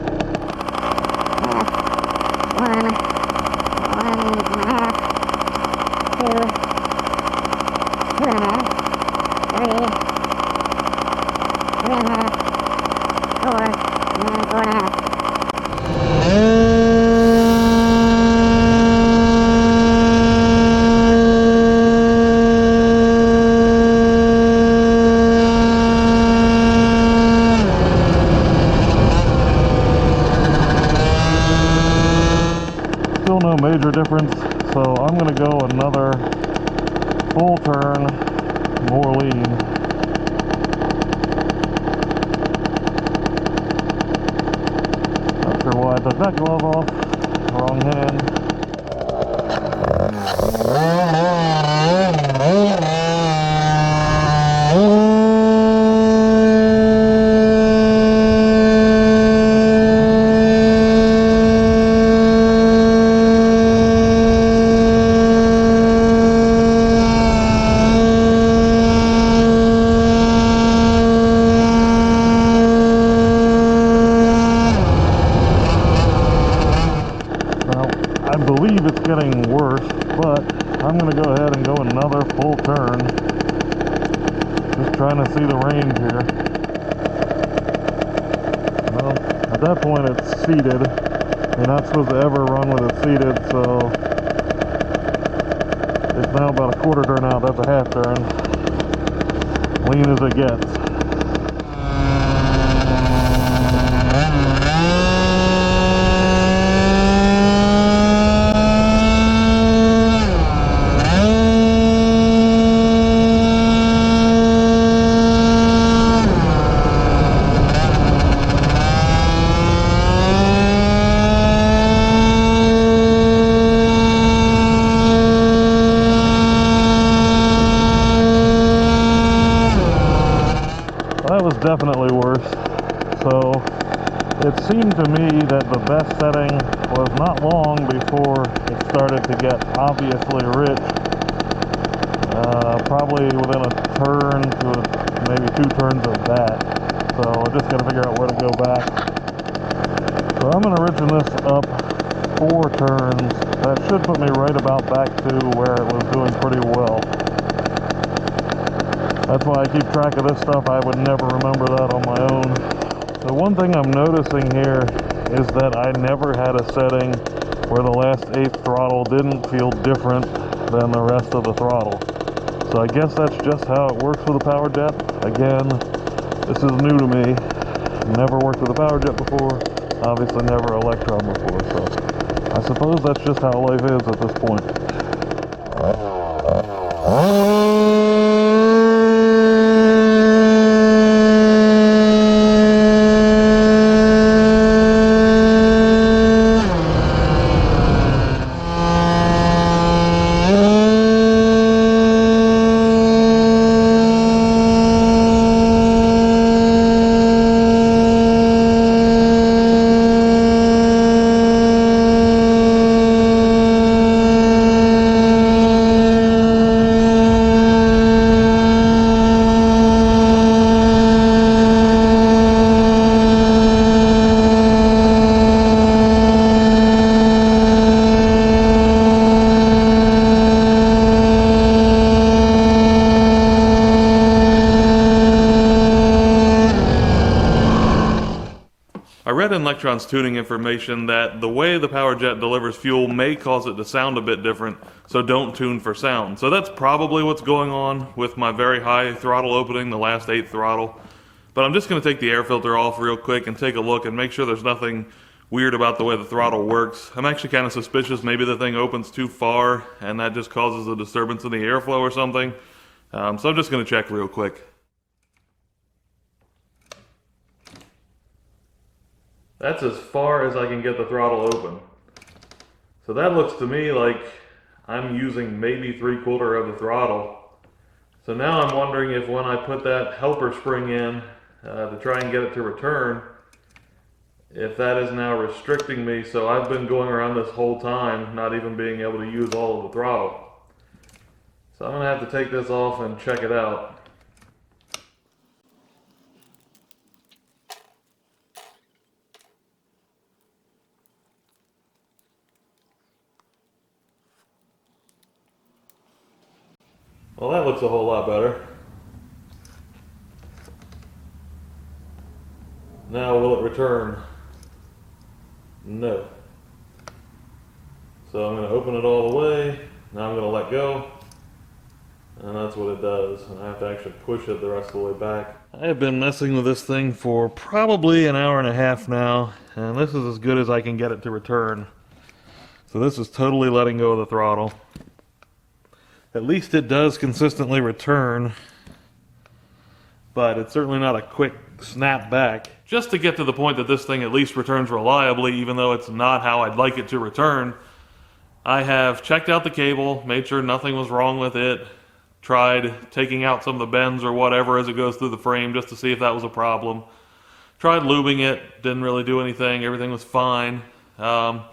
Still no major difference, so I'm going to go another full turn, more lean. Not sure why I took that glove off, wrong hand. I believe it's getting worse, but I'm going to go ahead and go another full turn. Just trying to see the range here. Well, at that point it's seated. You're not supposed to ever run with it seated, so it's now about a quarter turn out. That's a half turn. Lean as it gets. That was definitely worse. So it seemed to me that the best setting was not long before it started to get obviously rich. Probably within a turn to maybe 2 turns of that. So I just got to figure out where to go back. So I'm going to richen this up 4 turns. That should put me right about back to where it was doing pretty well. That's why I keep track of this stuff. I would never remember that on my own. So one thing I'm noticing here is that I never had a setting where the last 8th throttle didn't feel different than the rest of the throttle. So I guess that's just how it works with a power jet. Again, this is new to me. Never worked with a power jet before. Obviously never Electron before. So I suppose that's just how life is at this point. I read in Lectron's tuning information that the way the power jet delivers fuel may cause it to sound a bit different, so don't tune for sound. So that's probably what's going on with my very high throttle opening, the last 8th throttle. But I'm just going to take the air filter off real quick and take a look and make sure there's nothing weird about the way the throttle works. I'm actually kind of suspicious maybe the thing opens too far and that just causes a disturbance in the airflow or something. So I'm just going to check real quick. That's as far as I can get the throttle open. So that looks to me like I'm using maybe 3/4 of the throttle. So now I'm wondering if when I put that helper spring in to try and get it to return, if that is now restricting me, so I've been going around this whole time not even being able to use all of the throttle. So I'm going to have to take this off and check it out. Well, that looks a whole lot better. Now will it return? No. So I'm going to open it all the way. Now I'm going to let go. And that's what it does. And I have to actually push it the rest of the way back. I have been messing with this thing for probably an hour and a half now. And this is as good as I can get it to return. So this is totally letting go of the throttle. At least it does consistently return. But it's certainly not a quick snap back. Just to get to the point that this thing at least returns reliably, even though it's not how I'd like it to return, I have checked out the cable, made sure nothing was wrong with it, tried taking out some of the bends or whatever as it goes through the frame just to see if that was a problem. Tried lubing it, didn't really do anything, everything was fine. I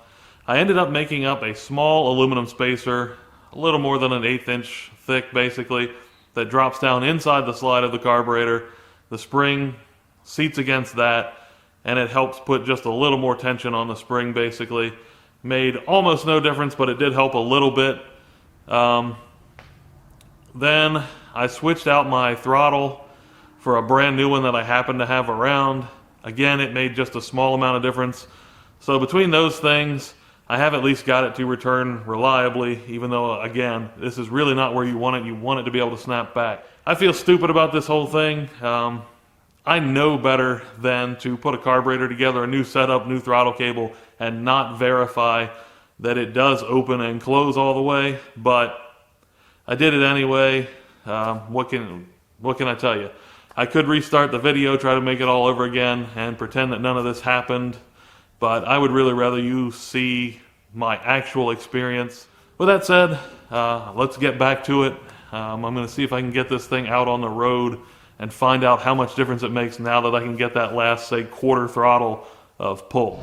ended up making up a small aluminum spacer, a little more than an 1/8 inch thick basically, that drops down inside the slide of the carburetor. The spring seats against that, and it helps put just a little more tension on the spring basically. Made almost no difference, but it did help a little bit. Then I switched out my throttle for a brand new one that I happened to have around. Again, it made just a small amount of difference. So between those things, I have at least got it to return reliably, even though, again, this is really not where you want it. You want it to be able to snap back. I feel stupid about this whole thing. I know better than to put a carburetor together, a new setup, new throttle cable, and not verify that it does open and close all the way, but I did it anyway. What can I tell you? I could restart the video, try to make it all over again, and pretend that none of this happened, but I would really rather you see my actual experience. With that said, let's get back to it. I'm going to see if I can get this thing out on the road and find out how much difference it makes now that I can get that last, say, 1/4 throttle of pull.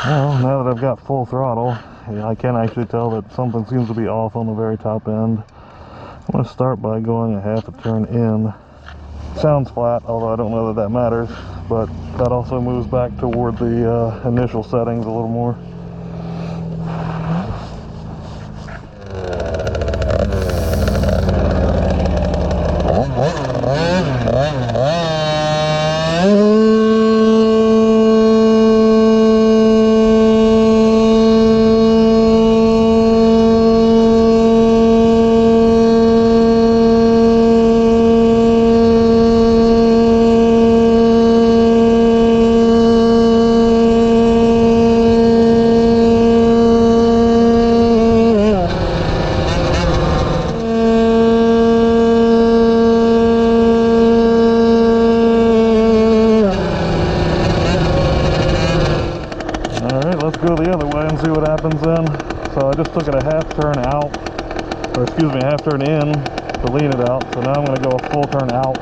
Well, now that I've got full throttle, I can actually tell that something seems to be off on the very top end. I'm going to start by going a 1/2 turn in. Sounds flat, although I don't know that that matters, but that also moves back toward the initial settings a little more. Go the other way and see what happens then. So I just took it a 1/2 turn out, or excuse me, a 1/2 turn in to lean it out. So now I'm going to go a full turn out.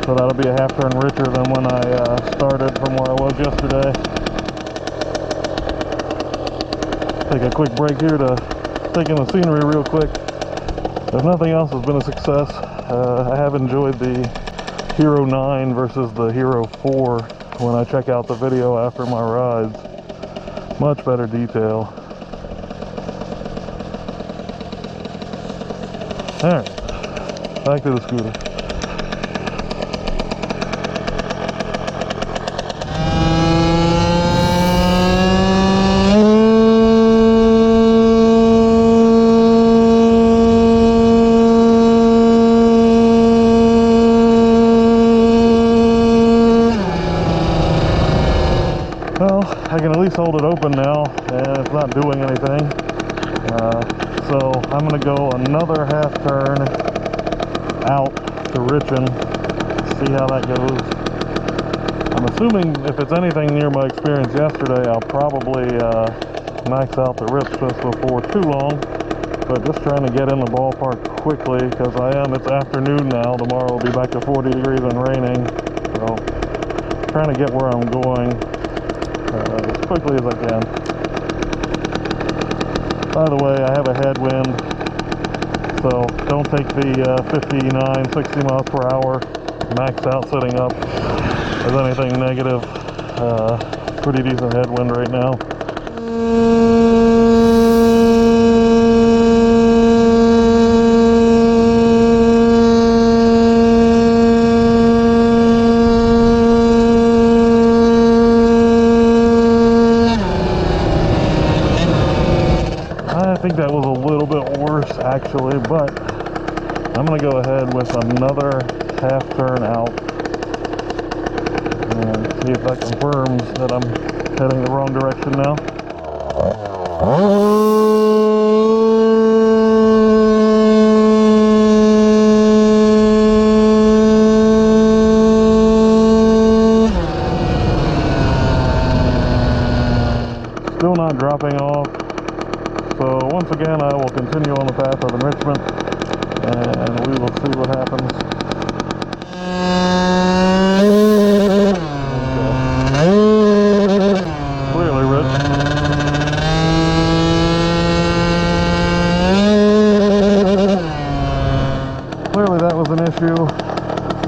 So that'll be a 1/2 turn richer than when I started from where I was yesterday. Take a quick break here to take in the scenery real quick. If nothing else has been a success, I have enjoyed the Hero 9 versus the Hero 4 when I check out the video after my rides. Much better detail. Alright, back to the scooter. can at least hold it open now, and it's not doing anything. So I'm going to go another half turn out to Richin, see how that goes. I'm assuming if it's anything near my experience yesterday, I'll probably max out the rip just before too long. But just trying to get in the ballpark quickly, because it's afternoon now. Tomorrow will be back to 40 degrees and raining. So trying to get where I'm going as quickly as I can. By the way, I have a headwind, so don't take the 59, 60 miles per hour max out setting up as anything negative. Pretty decent headwind right now. I think that was a little bit worse actually, but I'm going to go ahead with another half turn out and see if that confirms that I'm heading the wrong direction now. Still not dropping off. So once again, I will continue on the path of enrichment, and we will see what happens. Okay. Clearly rich. Clearly that was an issue,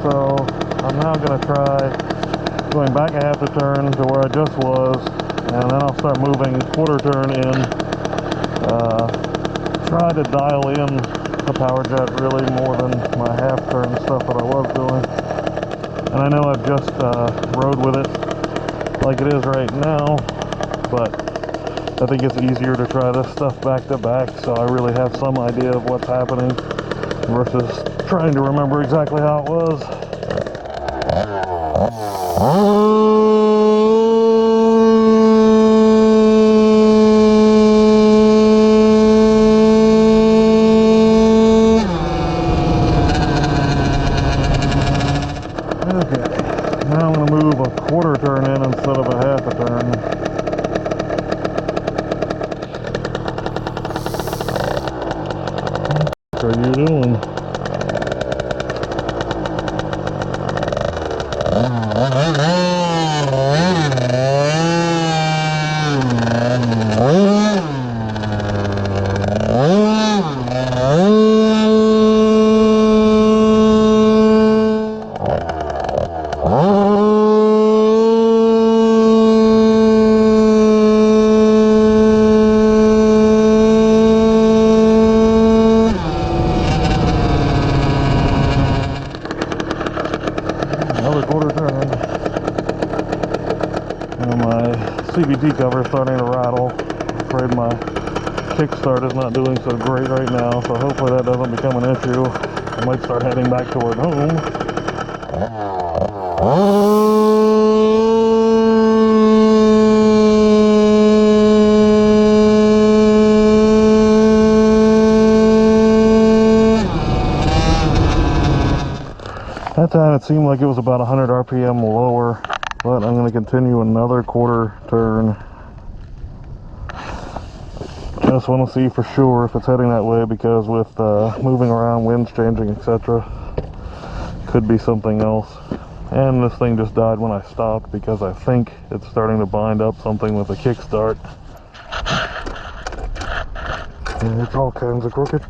so I'm now going to try going back a half a turn to where I just was, and then I'll start moving quarter turn in. Try to dial in the power jet really more than my half turn stuff that I was doing. And I know I've just rode with it like it is right now, but I think it's easier to try this stuff back to back, so I really have some idea of what's happening versus trying to remember exactly how it was. Now I'm going to move a quarter turn in instead of a half a turn. What are you doing? Another quarter turn. And my CVT cover is starting to rattle. I'm afraid my kickstart is not doing so great right now, so hopefully that doesn't become an issue. I might start heading back toward home. That time it seemed like it was about 100 RPM lower, but I'm going to continue another quarter turn. Just want to see for sure if it's heading that way, because with moving around, winds changing, etc., could be something else. And this thing just died when I stopped because I think it's starting to bind up something with a kickstart. And it's all kinds of crooked.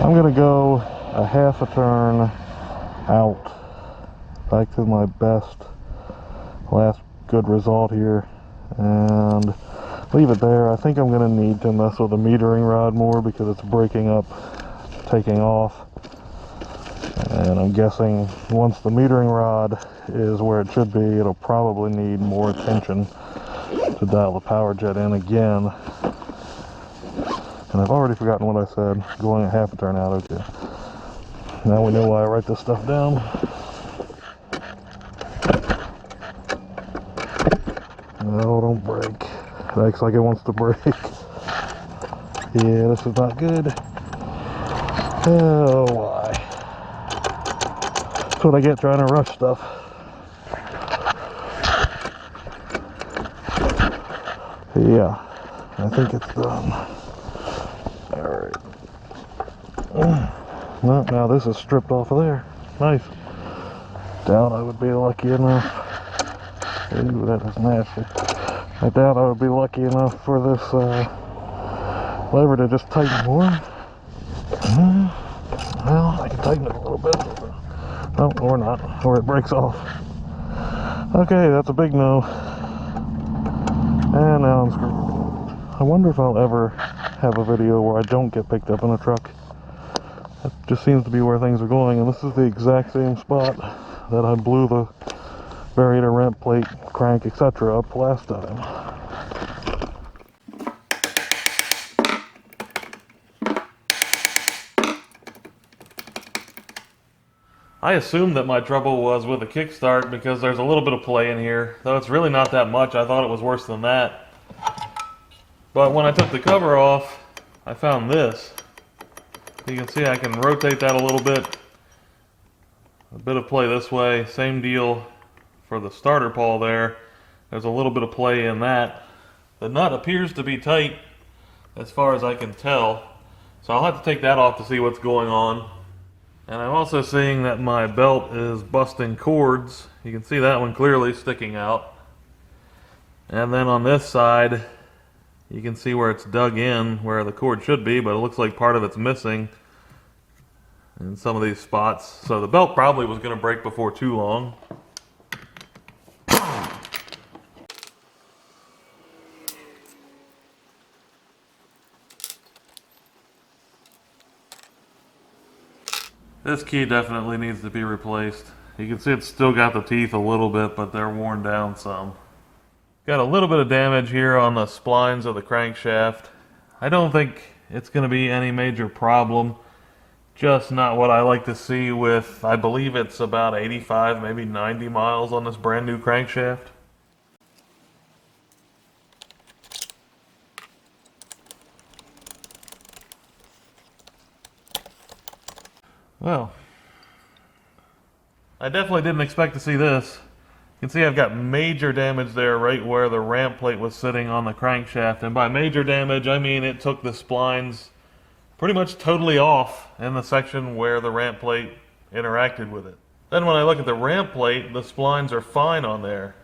I'm gonna go a half a turn out back to my best last good result here, and leave it there. I think I'm going to need to mess with the metering rod more because it's breaking up, taking off. And I'm guessing once the metering rod is where it should be, it'll probably need more attention to dial the power jet in again. And I've already forgotten what I said, going at half a turn out. Okay. Now we know why I write this stuff down. No, don't break. It acts like it wants to break. Yeah, this is not good. Oh, why? That's what I get trying to rush stuff. Yeah, I think it's done. Alright. Well, now this is stripped off of there. Nice. Doubt I would be lucky enough. Ooh, that is nasty. I doubt I would be lucky enough for this lever to just tighten more. Well, I can tighten it a little bit. Oh, or not, or it breaks off. Okay, that's a big no. And now I'm screwed. I wonder if I'll ever have a video where I don't get picked up in a truck. That just seems to be where things are going, and this is the exact same spot that I blew the variator, ramp plate, crank, etc. up last time. I assumed that my trouble was with the kickstart because there's a little bit of play in here, though it's really not that much. I thought it was worse than that. But when I took the cover off, I found this. You can see I can rotate that a little bit. A bit of play this way. Same deal for the starter pawl there. There's a little bit of play in that. The nut appears to be tight as far as I can tell. So I'll have to take that off to see what's going on. And I'm also seeing that my belt is busting cords. You can see that one clearly sticking out. And then on this side, you can see where it's dug in, where the cord should be, but it looks like part of it's missing in some of these spots. So the belt probably was going to break before too long. This key definitely needs to be replaced. You can see it's still got the teeth a little bit, but they're worn down some. Got a little bit of damage here on the splines of the crankshaft. I don't think it's going to be any major problem. Just not what I like to see with, I believe it's about 85, maybe 90 miles on this brand new crankshaft. Well, I definitely didn't expect to see this. You can see I've got major damage there right where the ramp plate was sitting on the crankshaft. And by major damage, I mean it took the splines pretty much totally off in the section where the ramp plate interacted with it. Then when I look at the ramp plate, the splines are fine on there.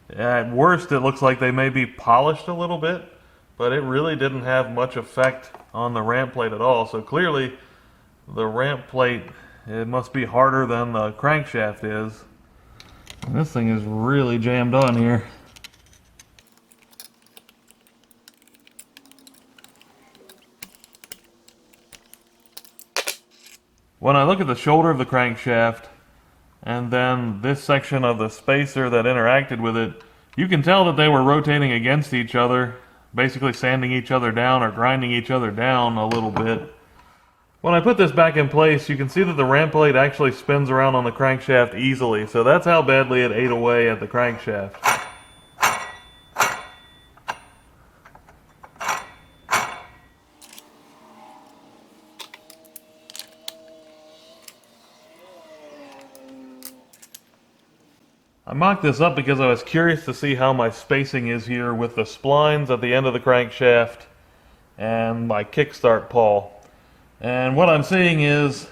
At worst, it looks like they may be polished a little bit, but it really didn't have much effect on the ramp plate at all. So clearly, the ramp plate, it must be harder than the crankshaft is. And this thing is really jammed on here. When I look at the shoulder of the crankshaft and then this section of the spacer that interacted with it, you can tell that they were rotating against each other, basically sanding each other down or grinding each other down a little bit. When I put this back in place, you can see that the ramp plate actually spins around on the crankshaft easily, so that's how badly it ate away at the crankshaft. I mocked this up because I was curious to see how my spacing is here with the splines at the end of the crankshaft and my kickstart pawl. And what I'm seeing is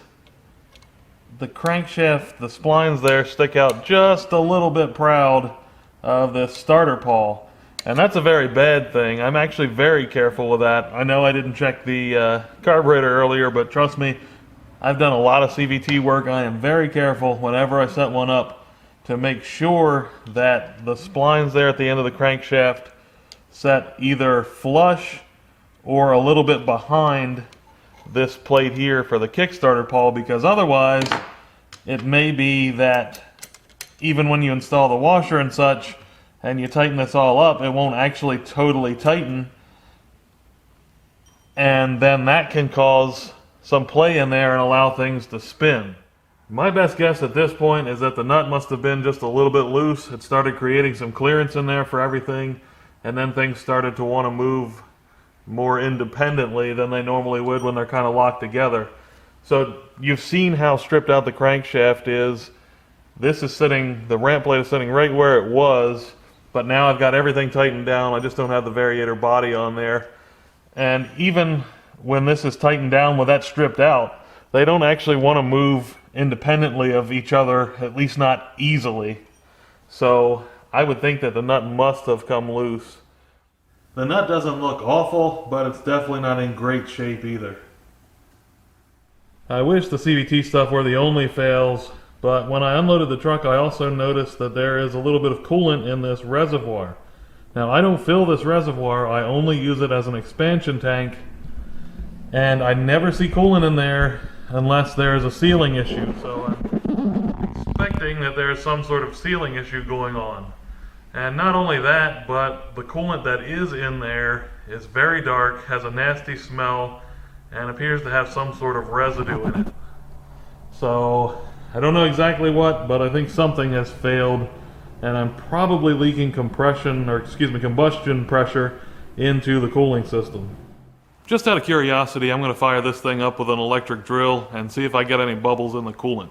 the crankshaft, the splines there stick out just a little bit proud of the starter pawl. And that's a very bad thing. I'm actually very careful with that. I know I didn't check the carburetor earlier, but trust me, I've done a lot of CVT work. I am very careful whenever I set one up to make sure that the splines there at the end of the crankshaft set either flush or a little bit behind this plate here for the Kickstarter pawl, because otherwise it may be that even when you install the washer and such and you tighten this all up, it won't actually totally tighten, and then that can cause some play in there and allow things to spin. My best guess at this point is that the nut must have been just a little bit loose. It started creating some clearance in there for everything, and then things started to want to move more independently than they normally would when they're kind of locked together. So you've seen how stripped out the crankshaft is. This is sitting, the ramp plate is sitting right where it was, but now I've got everything tightened down. I just don't have the variator body on there. And even when this is tightened down with that stripped out, they don't actually want to move independently of each other, at least not easily. So I would think that the nut must have come loose. The nut doesn't look awful, but it's definitely not in great shape either. I wish the CVT stuff were the only fails, but when I unloaded the truck I also noticed that there is a little bit of coolant in this reservoir. Now I don't fill this reservoir, I only use it as an expansion tank, and I never see coolant in there unless there is a sealing issue, so I'm expecting that there's some sort of sealing issue going on. And not only that, but the coolant that is in there is very dark, has a nasty smell, and appears to have some sort of residue in it. So I don't know exactly what, but I think something has failed, and I'm probably leaking combustion pressure into the cooling system. Just out of curiosity, I'm going to fire this thing up with an electric drill and see if I get any bubbles in the coolant.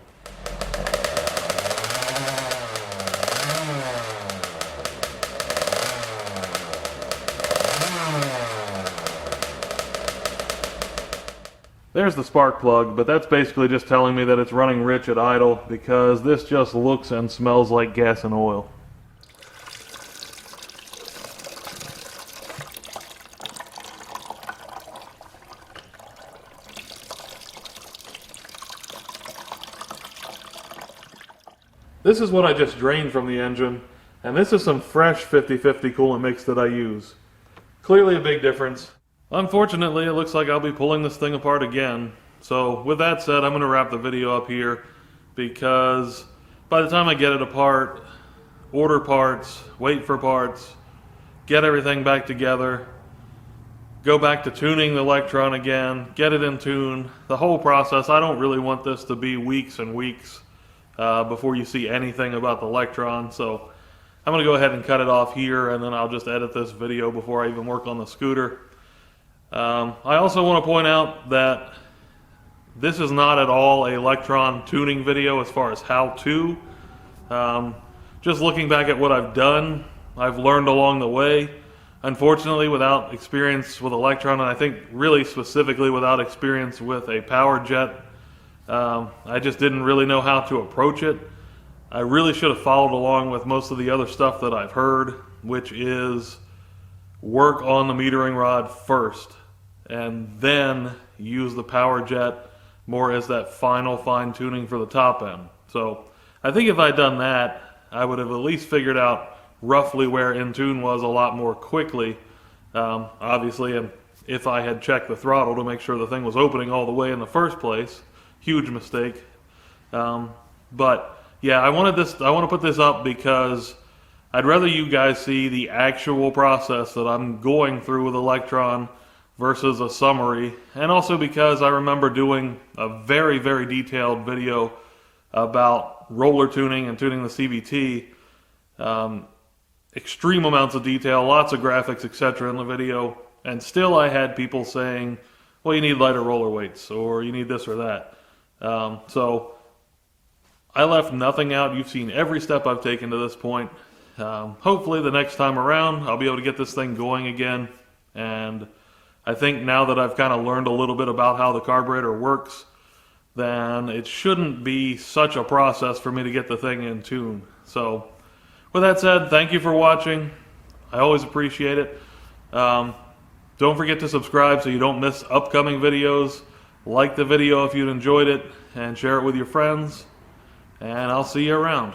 There's the spark plug, but that's basically just telling me that it's running rich at idle, because this just looks and smells like gas and oil. This is what I just drained from the engine, and this is some fresh 50-50 coolant mix that I use. Clearly a big difference. Unfortunately, it looks like I'll be pulling this thing apart again. So with that said, I'm going to wrap the video up here, because by the time I get it apart, order parts, wait for parts, get everything back together, go back to tuning the Lectron again, get it in tune, the whole process, I don't really want this to be weeks and weeks before you see anything about the Lectron. So I'm going to go ahead and cut it off here, and then I'll just edit this video before I even work on the scooter. I also want to point out that this is not at all a Lectron tuning video as far as how to. Just looking back at what I've done, I've learned along the way. Unfortunately, without experience with Lectron, and I think really specifically without experience with a power jet, I just didn't really know how to approach it. I really should have followed along with most of the other stuff that I've heard, which is work on the metering rod first and then use the power jet more as that final fine tuning for the top end. So I think if I'd done that, I would have at least figured out roughly where in tune was a lot more quickly. Obviously, and if I had checked the throttle to make sure the thing was opening all the way in the first place. Huge mistake. But yeah, I want to put this up because I'd rather you guys see the actual process that I'm going through with Lectron versus a summary, and also because I remember doing a very, very detailed video about roller tuning and tuning the CVT. Extreme amounts of detail, lots of graphics, etc. in the video, and still I had people saying, well, you need lighter roller weights, or you need this or that. So I left nothing out. You've seen every step I've taken to this point. Hopefully the next time around I'll be able to get this thing going again, and I think now that I've kind of learned a little bit about how the carburetor works, then it shouldn't be such a process for me to get the thing in tune. So with that said, thank you for watching. I always appreciate it. Don't forget to subscribe so you don't miss upcoming videos. Like the video if you enjoyed it, and share it with your friends. And I'll see you around.